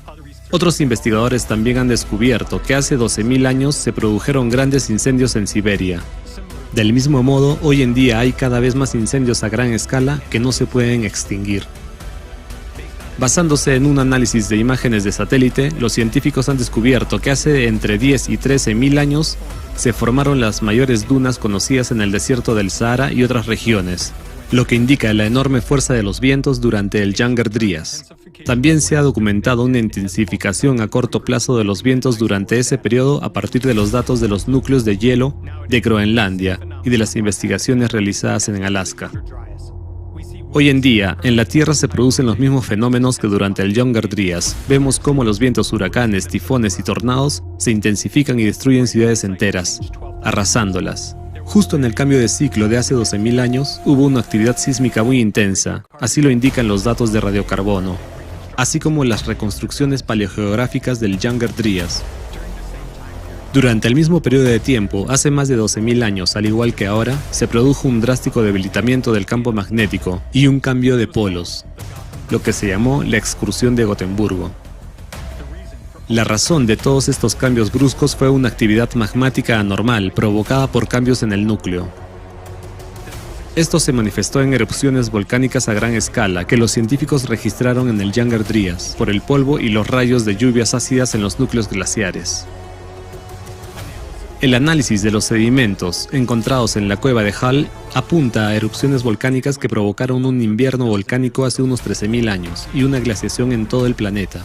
Otros investigadores también han descubierto que hace 12.000 años se produjeron grandes incendios en Siberia. Del mismo modo, hoy en día hay cada vez más incendios a gran escala que no se pueden extinguir. Basándose en un análisis de imágenes de satélite, los científicos han descubierto que hace entre 10 y 13.000 años se formaron las mayores dunas conocidas en el desierto del Sahara y otras regiones, lo que indica la enorme fuerza de los vientos durante el Younger Dryas. También se ha documentado una intensificación a corto plazo de los vientos durante ese periodo a partir de los datos de los núcleos de hielo de Groenlandia y de las investigaciones realizadas en Alaska. Hoy en día, en la Tierra se producen los mismos fenómenos que durante el Younger Dryas. Vemos cómo los vientos, huracanes, tifones y tornados se intensifican y destruyen ciudades enteras, arrasándolas. Justo en el cambio de ciclo de hace 12.000 años, hubo una actividad sísmica muy intensa, así lo indican los datos de radiocarbono, así como las reconstrucciones paleogeográficas del Younger Dryas. Durante el mismo periodo de tiempo, hace más de 12.000 años, al igual que ahora, se produjo un drástico debilitamiento del campo magnético y un cambio de polos, lo que se llamó la excursión de Gotemburgo. La razón de todos estos cambios bruscos fue una actividad magmática anormal provocada por cambios en el núcleo. Esto se manifestó en erupciones volcánicas a gran escala que los científicos registraron en el Younger Dryas por el polvo y los rayos de lluvias ácidas en los núcleos glaciares. El análisis de los sedimentos encontrados en la cueva de Hall apunta a erupciones volcánicas que provocaron un invierno volcánico hace unos 13.000 años y una glaciación en todo el planeta.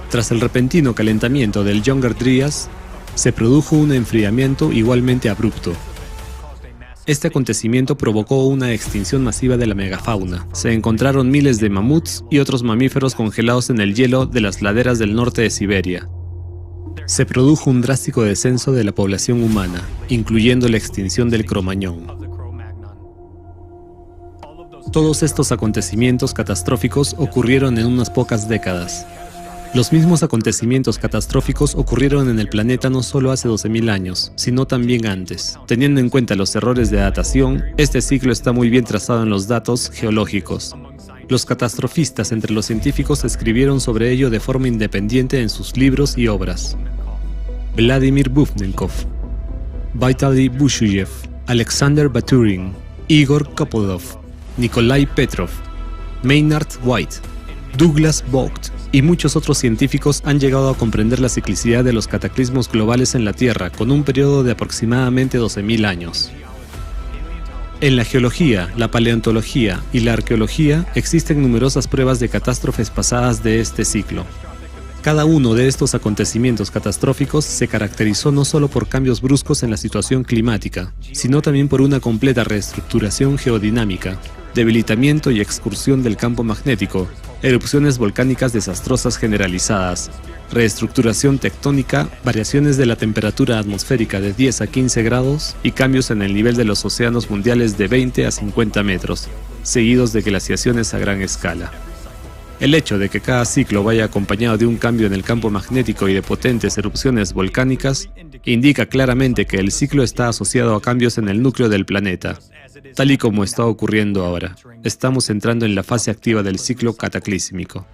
Tras el repentino calentamiento del Younger Dryas, se produjo un enfriamiento igualmente abrupto. Este acontecimiento provocó una extinción masiva de la megafauna. Se encontraron miles de mamuts y otros mamíferos congelados en el hielo de las laderas del norte de Siberia. Se produjo un drástico descenso de la población humana, incluyendo la extinción del Cromañón. Todos estos acontecimientos catastróficos ocurrieron en unas pocas décadas. Los mismos acontecimientos catastróficos ocurrieron en el planeta no solo hace 12.000 años, sino también antes. Teniendo en cuenta los errores de datación, este ciclo está muy bien trazado en los datos geológicos. Los catastrofistas entre los científicos escribieron sobre ello de forma independiente en sus libros y obras. Vladimir Bufnenkov, Vitaly Bushuyev, Alexander Baturin, Igor Kopolov, Nikolai Petrov, Maynard White, Douglas Vogt y muchos otros científicos han llegado a comprender la ciclicidad de los cataclismos globales en la Tierra con un periodo de aproximadamente 12.000 años. En la geología, la paleontología y la arqueología existen numerosas pruebas de catástrofes pasadas de este ciclo. Cada uno de estos acontecimientos catastróficos se caracterizó no solo por cambios bruscos en la situación climática, sino también por una completa reestructuración geodinámica, debilitamiento y excursión del campo magnético, erupciones volcánicas desastrosas generalizadas, reestructuración tectónica, variaciones de la temperatura atmosférica de 10 a 15 grados y cambios en el nivel de los océanos mundiales de 20 a 50 metros, seguidos de glaciaciones a gran escala. El hecho de que cada ciclo vaya acompañado de un cambio en el campo magnético y de potentes erupciones volcánicas indica claramente que el ciclo está asociado a cambios en el núcleo del planeta, tal y como está ocurriendo ahora. Estamos entrando en la fase activa del ciclo cataclísmico.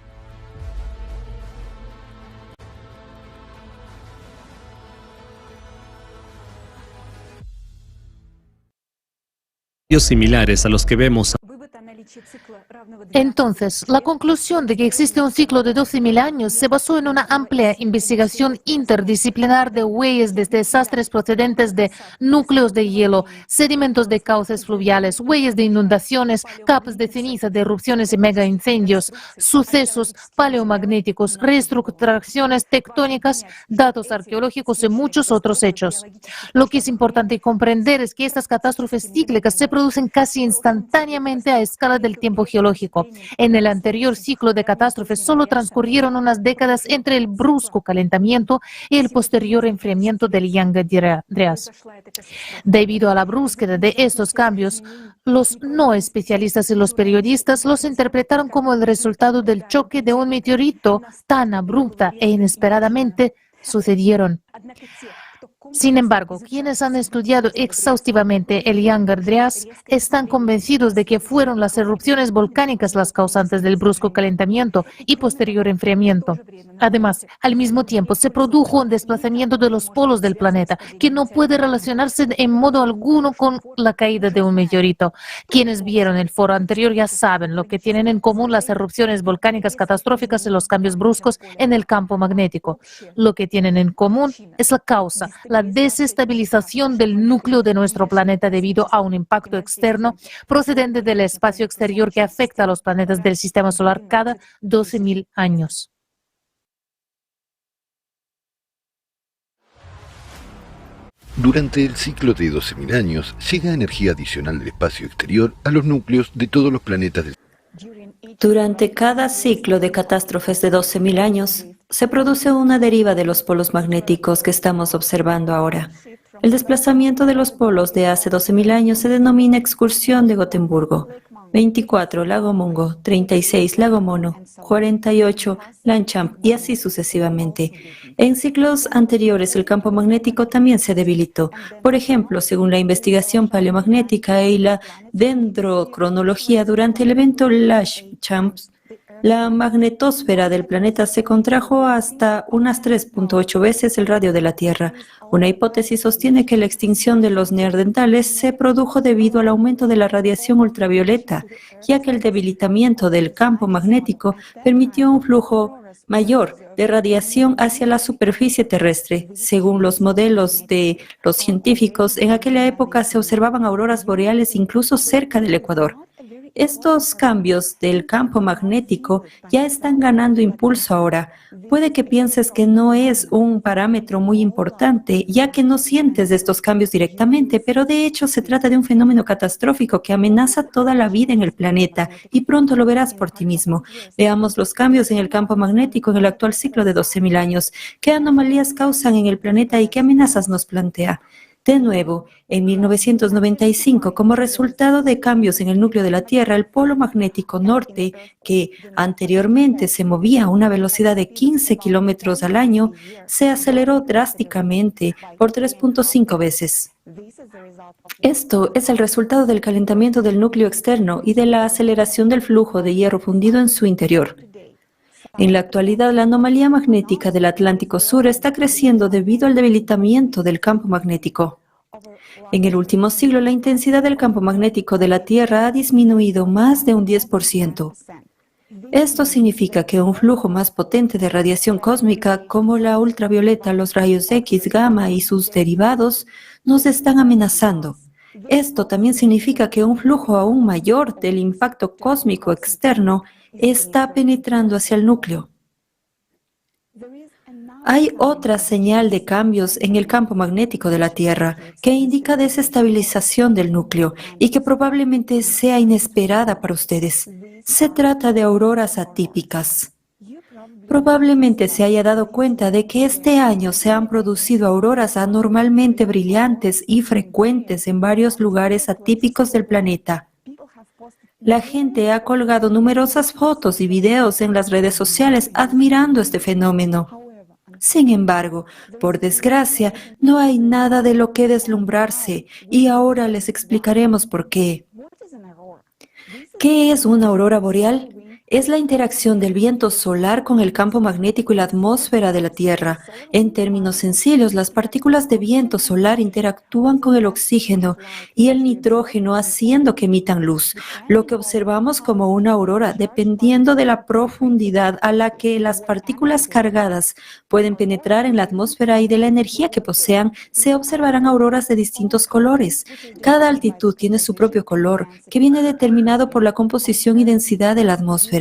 Similares a los que vemos. Entonces, la conclusión de que existe un ciclo de 12.000 años se basó en una amplia investigación interdisciplinar de huellas de desastres procedentes de núcleos de hielo, sedimentos de cauces fluviales, huellas de inundaciones, capas de ceniza de erupciones y megaincendios, sucesos paleomagnéticos, reestructuraciones tectónicas, datos arqueológicos y muchos otros hechos. Lo que es importante comprender es que estas catástrofes cíclicas se producen casi instantáneamente a escala del tiempo geológico. En el anterior ciclo de catástrofes solo transcurrieron unas décadas entre el brusco calentamiento y el posterior enfriamiento del Younger Dryas. Debido a la brusquedad de estos cambios, los no especialistas y los periodistas los interpretaron como el resultado del choque de un meteorito tan abrupta e inesperadamente sucedieron. Sin embargo, quienes han estudiado exhaustivamente el Younger Dryas están convencidos de que fueron las erupciones volcánicas las causantes del brusco calentamiento y posterior enfriamiento. Además, al mismo tiempo se produjo un desplazamiento de los polos del planeta que no puede relacionarse en modo alguno con la caída de un meteorito. Quienes vieron el foro anterior ya saben lo que tienen en común las erupciones volcánicas catastróficas y los cambios bruscos en el campo magnético. Lo que tienen en común es la causa, la desestabilización del núcleo de nuestro planeta debido a un impacto externo procedente del espacio exterior que afecta a los planetas del sistema solar cada 12.000 años. Durante el ciclo de 12.000 años, llega energía adicional del espacio exterior a los núcleos de todos los planetas del Durante cada ciclo de catástrofes de 12.000 años, se produce una deriva de los polos magnéticos que estamos observando ahora. El desplazamiento de los polos de hace 12.000 años se denomina excursión de Gotemburgo. 24, Lago Mungo, 36, Lago Mono, 48, Lanchamp y así sucesivamente. En ciclos anteriores el campo magnético también se debilitó. Por ejemplo, según la investigación paleomagnética y la dendrocronología, durante el evento Lanchamp, La magnetosfera del planeta se contrajo hasta unas 3.8 veces el radio de la Tierra. Una hipótesis sostiene que la extinción de los neandertales se produjo debido al aumento de la radiación ultravioleta, ya que el debilitamiento del campo magnético permitió un flujo mayor de radiación hacia la superficie terrestre. Según los modelos de los científicos, en aquella época se observaban auroras boreales incluso cerca del Ecuador. Estos cambios del campo magnético ya están ganando impulso ahora. Puede que pienses que no es un parámetro muy importante, ya que no sientes estos cambios directamente, pero de hecho se trata de un fenómeno catastrófico que amenaza toda la vida en el planeta y pronto lo verás por ti mismo. Veamos los cambios en el campo magnético en el actual ciclo de 12.000 años. ¿Qué anomalías causan en el planeta y qué amenazas nos plantea? De nuevo, en 1995, como resultado de cambios en el núcleo de la Tierra, el polo magnético norte, que anteriormente se movía a una velocidad de 15 kilómetros al año, se aceleró drásticamente por 3.5 veces. Esto es el resultado del calentamiento del núcleo externo y de la aceleración del flujo de hierro fundido en su interior. En la actualidad, la anomalía magnética del Atlántico Sur está creciendo debido al debilitamiento del campo magnético. En el último siglo, la intensidad del campo magnético de la Tierra ha disminuido más de un 10%. Esto significa que un flujo más potente de radiación cósmica, como la ultravioleta, los rayos X, gamma y sus derivados, nos están amenazando. Esto también significa que un flujo aún mayor del impacto cósmico externo está penetrando hacia el núcleo. Hay otra señal de cambios en el campo magnético de la Tierra que indica desestabilización del núcleo y que probablemente sea inesperada para ustedes. Se trata de auroras atípicas. Probablemente se haya dado cuenta de que este año se han producido auroras anormalmente brillantes y frecuentes en varios lugares atípicos del planeta. La gente ha colgado numerosas fotos y videos en las redes sociales admirando este fenómeno. Sin embargo, por desgracia, no hay nada de lo que deslumbrarse y ahora les explicaremos por qué. ¿Qué es una aurora boreal? Es la interacción del viento solar con el campo magnético y la atmósfera de la Tierra. En términos sencillos, las partículas de viento solar interactúan con el oxígeno y el nitrógeno haciendo que emitan luz, lo que observamos como una aurora, dependiendo de la profundidad a la que las partículas cargadas pueden penetrar en la atmósfera y de la energía que posean, se observarán auroras de distintos colores. Cada altitud tiene su propio color, que viene determinado por la composición y densidad de la atmósfera.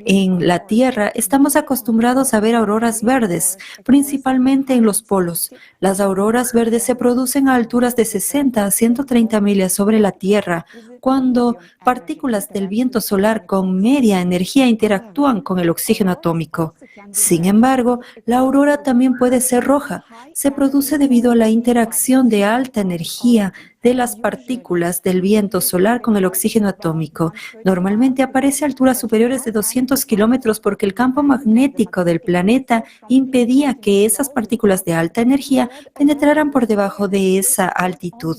En la Tierra estamos acostumbrados a ver auroras verdes, principalmente en los polos. Las auroras verdes se producen a alturas de 60 a 130 millas sobre la Tierra, cuando partículas del viento solar con media energía interactúan con el oxígeno atómico. Sin embargo, la aurora también puede ser roja. Se produce debido a la interacción de alta energía de las partículas del viento solar con el oxígeno atómico. Normalmente aparece a alturas superiores de 200 kilómetros porque el campo magnético del planeta impedía que esas partículas de alta energía penetraran por debajo de esa altitud.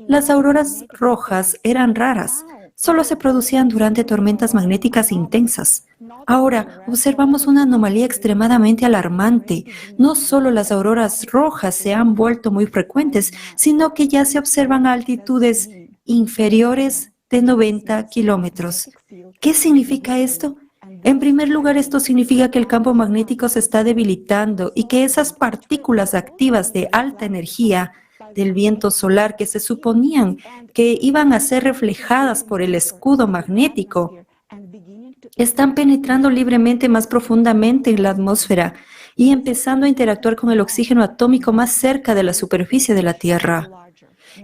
Las auroras rojas eran raras. Solo se producían durante tormentas magnéticas intensas. Ahora observamos una anomalía extremadamente alarmante. No solo las auroras rojas se han vuelto muy frecuentes, sino que ya se observan a altitudes inferiores de 90 kilómetros. ¿Qué significa esto? En primer lugar, esto significa que el campo magnético se está debilitando y que esas partículas activas de alta energía del viento solar que se suponían que iban a ser reflejadas por el escudo magnético están penetrando libremente más profundamente en la atmósfera y empezando a interactuar con el oxígeno atómico más cerca de la superficie de la Tierra.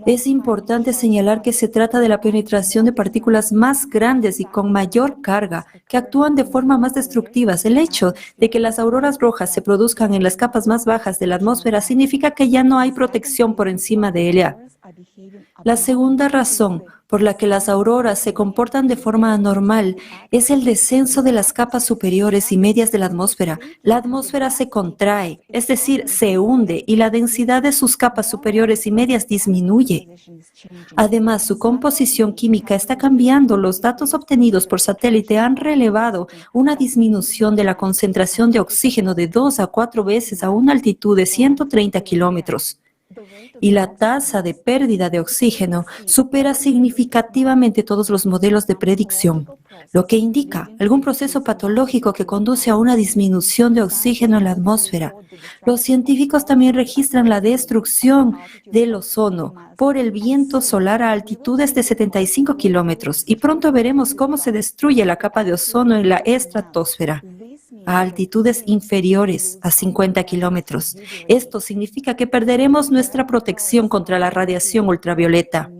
Es importante señalar que se trata de la penetración de partículas más grandes y con mayor carga, que actúan de forma más destructiva. El hecho de que las auroras rojas se produzcan en las capas más bajas de la atmósfera significa que ya no hay protección por encima de ella. La segunda razón por la que las auroras se comportan de forma anormal es el descenso de las capas superiores y medias de la atmósfera. La atmósfera se contrae, es decir, se hunde, y la densidad de sus capas superiores y medias disminuye. Además, su composición química está cambiando. Los datos obtenidos por satélite han relevado una disminución de la concentración de oxígeno de 2 a 4 veces a una altitud de 130 kilómetros. Y la tasa de pérdida de oxígeno supera significativamente todos los modelos de predicción, lo que indica algún proceso patológico que conduce a una disminución de oxígeno en la atmósfera. Los científicos también registran la destrucción del ozono por el viento solar a altitudes de 75 kilómetros, y pronto veremos cómo se destruye la capa de ozono en la estratosfera a altitudes inferiores a 50 kilómetros. Esto significa que perderemos nuestra protección contra la radiación ultravioleta.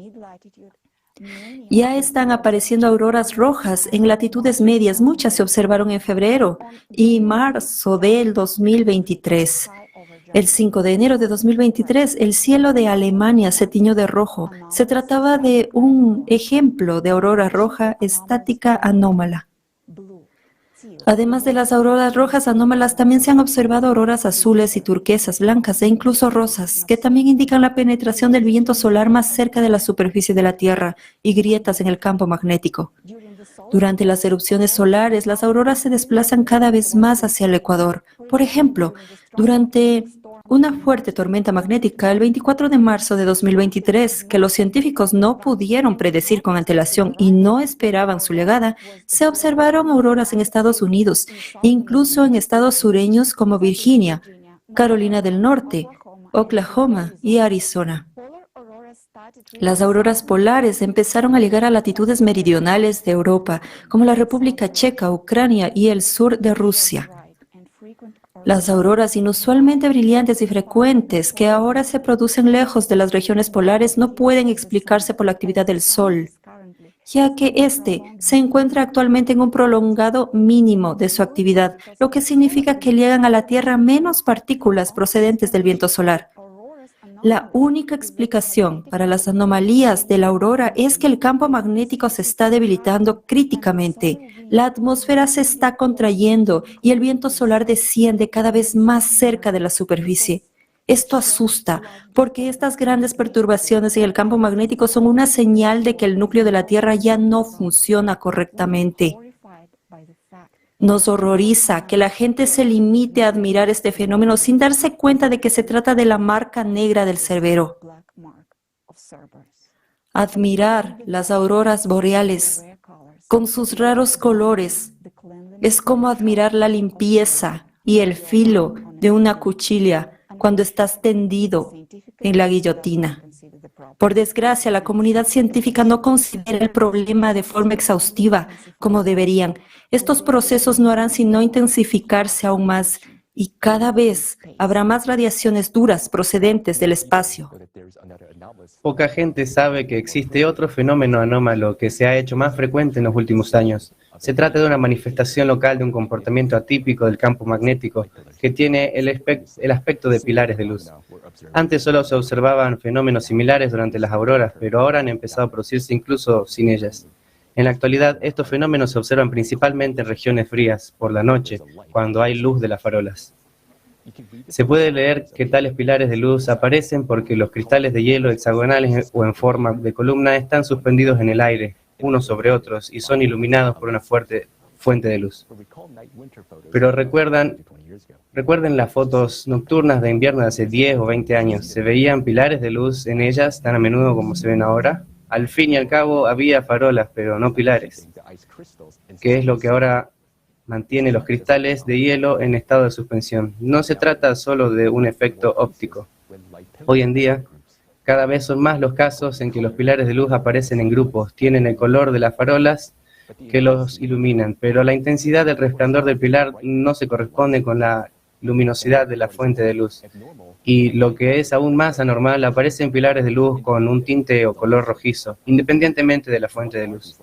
Ya están apareciendo auroras rojas en latitudes medias. Muchas se observaron en febrero y marzo del 2023. El 5 de enero de 2023, el cielo de Alemania se tiñó de rojo. Se trataba de un ejemplo de aurora roja estática anómala. Además de las auroras rojas anómalas, también se han observado auroras azules y turquesas, blancas e incluso rosas, que también indican la penetración del viento solar más cerca de la superficie de la Tierra y grietas en el campo magnético. Durante las erupciones solares, las auroras se desplazan cada vez más hacia el ecuador. Por ejemplo, durante una fuerte tormenta magnética el 24 de marzo de 2023, que los científicos no pudieron predecir con antelación y no esperaban su llegada, se observaron auroras en Estados Unidos, incluso en estados sureños como Virginia, Carolina del Norte, Oklahoma y Arizona. Las auroras polares empezaron a llegar a latitudes meridionales de Europa, como la República Checa, Ucrania y el sur de Rusia. Las auroras inusualmente brillantes y frecuentes que ahora se producen lejos de las regiones polares no pueden explicarse por la actividad del Sol, ya que éste se encuentra actualmente en un prolongado mínimo de su actividad, lo que significa que llegan a la Tierra menos partículas procedentes del viento solar. La única explicación para las anomalías de la aurora es que el campo magnético se está debilitando críticamente, la atmósfera se está contrayendo y el viento solar desciende cada vez más cerca de la superficie. Esto asusta, porque estas grandes perturbaciones en el campo magnético son una señal de que el núcleo de la Tierra ya no funciona correctamente. Nos horroriza que la gente se limite a admirar este fenómeno sin darse cuenta de que se trata de la marca negra del Cerbero. Admirar las auroras boreales con sus raros colores es como admirar la limpieza y el filo de una cuchilla cuando estás tendido en la guillotina. Por desgracia, la comunidad científica no considera el problema de forma exhaustiva como deberían. Estos procesos no harán sino intensificarse aún más y cada vez habrá más radiaciones duras procedentes del espacio. Poca gente sabe que existe otro fenómeno anómalo que se ha hecho más frecuente en los últimos años. Se trata de una manifestación local de un comportamiento atípico del campo magnético que tiene el aspecto de pilares de luz. Antes solo se observaban fenómenos similares durante las auroras, pero ahora han empezado a producirse incluso sin ellas. En la actualidad, estos fenómenos se observan principalmente en regiones frías, por la noche, cuando hay luz de las farolas. Se puede leer que tales pilares de luz aparecen porque los cristales de hielo hexagonales o en forma de columna están suspendidos en el aire, unos sobre otros, y son iluminados por una fuerte fuente de luz. Pero recuerden las fotos nocturnas de invierno de hace 10 o 20 años. ¿Se veían pilares de luz en ellas tan a menudo como se ven ahora? Al fin y al cabo había farolas, pero no pilares, que es lo que ahora mantiene los cristales de hielo en estado de suspensión. No se trata solo de un efecto óptico. Hoy en día, cada vez son más los casos en que los pilares de luz aparecen en grupos, tienen el color de las farolas que los iluminan, pero la intensidad del resplandor del pilar no se corresponde con la luminosidad de la fuente de luz. Y lo que es aún más anormal, aparecen pilares de luz con un tinte o color rojizo, independientemente de la fuente de luz.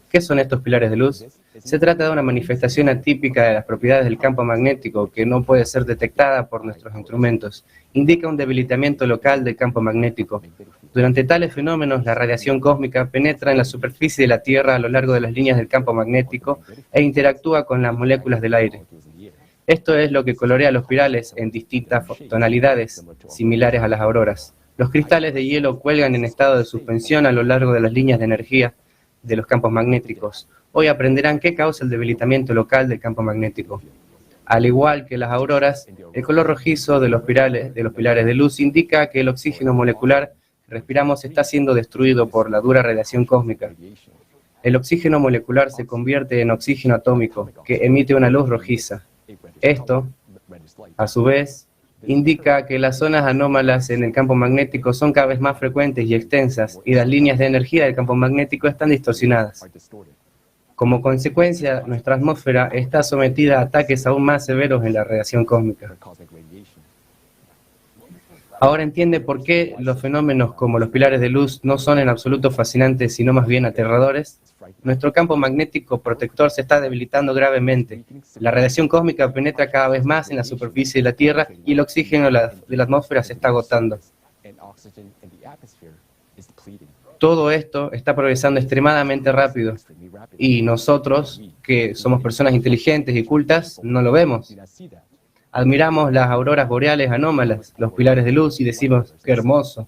¿Qué son estos pilares de luz? Se trata de una manifestación atípica de las propiedades del campo magnético que no puede ser detectada por nuestros instrumentos. Indica un debilitamiento local del campo magnético. Durante tales fenómenos, la radiación cósmica penetra en la superficie de la Tierra a lo largo de las líneas del campo magnético e interactúa con las moléculas del aire. Esto es lo que colorea los spirales en distintas tonalidades, similares a las auroras. Los cristales de hielo cuelgan en estado de suspensión a lo largo de las líneas de energía de los campos magnéticos. Hoy aprenderán qué causa el debilitamiento local del campo magnético. Al igual que las auroras, el color rojizo de los pilares de luz indica que el oxígeno molecular que respiramos está siendo destruido por la dura radiación cósmica. El oxígeno molecular se convierte en oxígeno atómico, que emite una luz rojiza. Esto, a su vez, indica que las zonas anómalas en el campo magnético son cada vez más frecuentes y extensas, y las líneas de energía del campo magnético están distorsionadas. Como consecuencia, nuestra atmósfera está sometida a ataques aún más severos en la radiación cósmica. Ahora entiende por qué los fenómenos como los pilares de luz no son en absoluto fascinantes, sino más bien aterradores. Nuestro campo magnético protector se está debilitando gravemente. La radiación cósmica penetra cada vez más en la superficie de la Tierra y el oxígeno de la atmósfera se está agotando. Todo esto está progresando extremadamente rápido y nosotros, que somos personas inteligentes y cultas, no lo vemos. Admiramos las auroras boreales anómalas, los pilares de luz y decimos, ¡qué hermoso!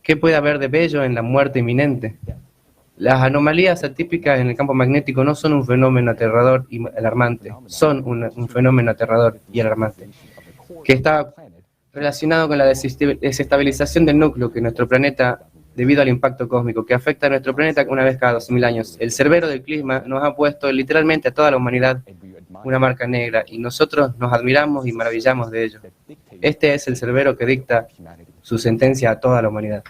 ¿Qué puede haber de bello en la muerte inminente? Las anomalías atípicas en el campo magnético no son un fenómeno aterrador y alarmante, son un fenómeno aterrador y alarmante, que está relacionado con la desestabilización del núcleo que nuestro planeta, debido al impacto cósmico que afecta a nuestro planeta una vez cada 12.000 años. El cerbero del clima nos ha puesto literalmente a toda la humanidad una marca negra y nosotros nos admiramos y maravillamos de ello. Este es el cerbero que dicta su sentencia a toda la humanidad.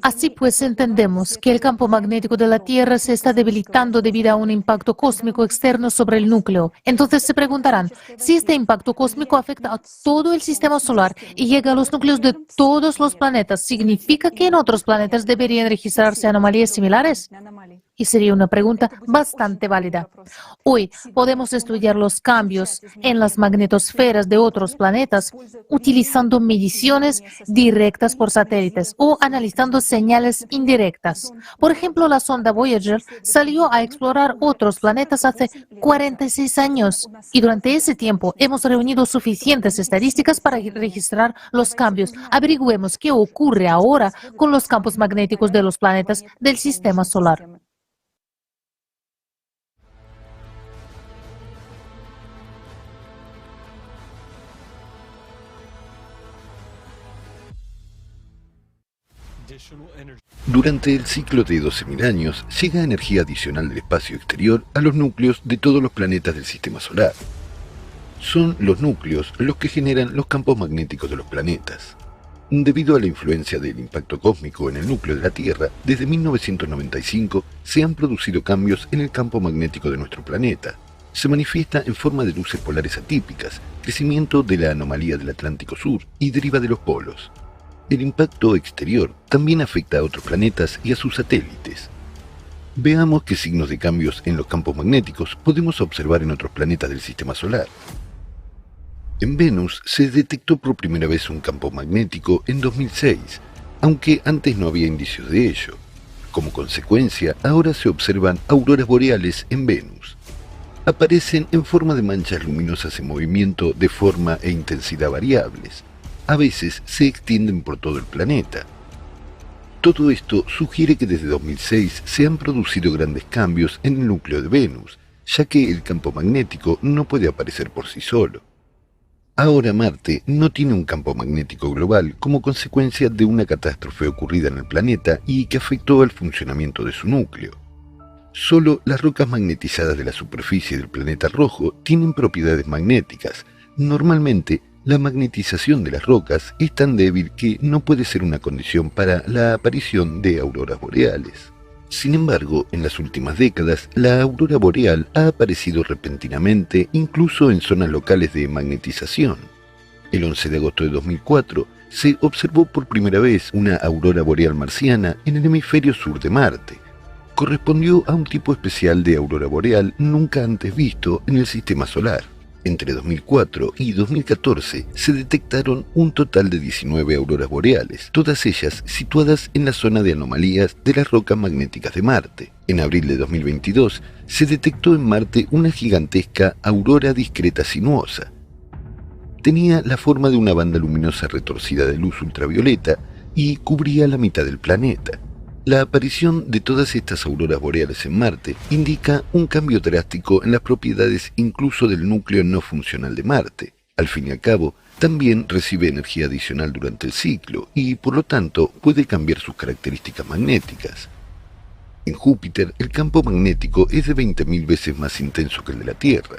Así pues, entendemos que el campo magnético de la Tierra se está debilitando debido a un impacto cósmico externo sobre el núcleo. Entonces se preguntarán, si este impacto cósmico afecta a todo el sistema solar y llega a los núcleos de todos los planetas, ¿significa que en otros planetas deberían registrarse anomalías similares? Y sería una pregunta bastante válida. Hoy podemos estudiar los cambios en las magnetosferas de otros planetas utilizando mediciones directas por satélites o analizando señales indirectas. Por ejemplo, la sonda Voyager salió a explorar otros planetas hace 46 años y durante ese tiempo hemos reunido suficientes estadísticas para registrar los cambios. Averigüemos qué ocurre ahora con los campos magnéticos de los planetas del sistema solar. Durante el ciclo de 12.000 años, llega energía adicional del espacio exterior a los núcleos de todos los planetas del sistema solar. Son los núcleos los que generan los campos magnéticos de los planetas. Debido a la influencia del impacto cósmico en el núcleo de la Tierra, desde 1995 se han producido cambios en el campo magnético de nuestro planeta. Se manifiesta en forma de luces polares atípicas, crecimiento de la anomalía del Atlántico Sur y deriva de los polos. El impacto exterior también afecta a otros planetas y a sus satélites. Veamos qué signos de cambios en los campos magnéticos podemos observar en otros planetas del sistema solar. En Venus se detectó por primera vez un campo magnético en 2006, aunque antes no había indicios de ello. Como consecuencia, ahora se observan auroras boreales en Venus. Aparecen en forma de manchas luminosas en movimiento de forma e intensidad variables. A veces se extienden por todo el planeta. Todo esto sugiere que desde 2006 se han producido grandes cambios en el núcleo de Venus, ya que el campo magnético no puede aparecer por sí solo. Ahora Marte no tiene un campo magnético global como consecuencia de una catástrofe ocurrida en el planeta y que afectó al funcionamiento de su núcleo. Solo las rocas magnetizadas de la superficie del planeta rojo tienen propiedades magnéticas. Normalmente, la magnetización de las rocas es tan débil que no puede ser una condición para la aparición de auroras boreales. Sin embargo, en las últimas décadas, la aurora boreal ha aparecido repentinamente incluso en zonas locales de magnetización. El 11 de agosto de 2004 se observó por primera vez una aurora boreal marciana en el hemisferio sur de Marte. Correspondió a un tipo especial de aurora boreal nunca antes visto en el sistema solar. Entre 2004 y 2014 se detectaron un total de 19 auroras boreales, todas ellas situadas en la zona de anomalías de las rocas magnéticas de Marte. En abril de 2022 se detectó en Marte una gigantesca aurora discreta sinuosa. Tenía la forma de una banda luminosa retorcida de luz ultravioleta y cubría la mitad del planeta. La aparición de todas estas auroras boreales en Marte indica un cambio drástico en las propiedades incluso del núcleo no funcional de Marte. Al fin y al cabo, también recibe energía adicional durante el ciclo y, por lo tanto, puede cambiar sus características magnéticas. En Júpiter, el campo magnético es de 20.000 veces más intenso que el de la Tierra.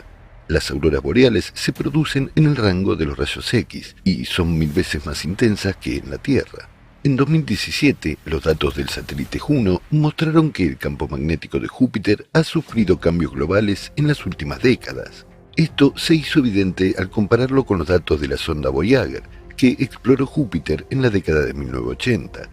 Las auroras boreales se producen en el rango de los rayos X y son 1000 veces más intensas que en la Tierra. En 2017, los datos del satélite Juno mostraron que el campo magnético de Júpiter ha sufrido cambios globales en las últimas décadas. Esto se hizo evidente al compararlo con los datos de la sonda Voyager, que exploró Júpiter en la década de 1980.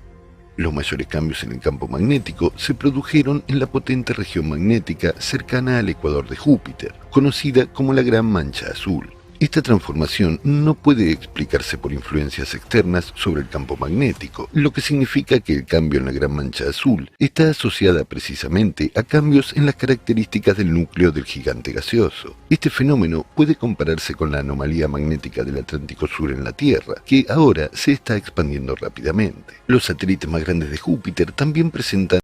Los mayores cambios en el campo magnético se produjeron en la potente región magnética cercana al ecuador de Júpiter, conocida como la Gran Mancha Azul. Esta transformación no puede explicarse por influencias externas sobre el campo magnético, lo que significa que el cambio en la Gran Mancha Azul está asociada precisamente a cambios en las características del núcleo del gigante gaseoso. Este fenómeno puede compararse con la anomalía magnética del Atlántico Sur en la Tierra, que ahora se está expandiendo rápidamente. Los satélites más grandes de Júpiter también presentan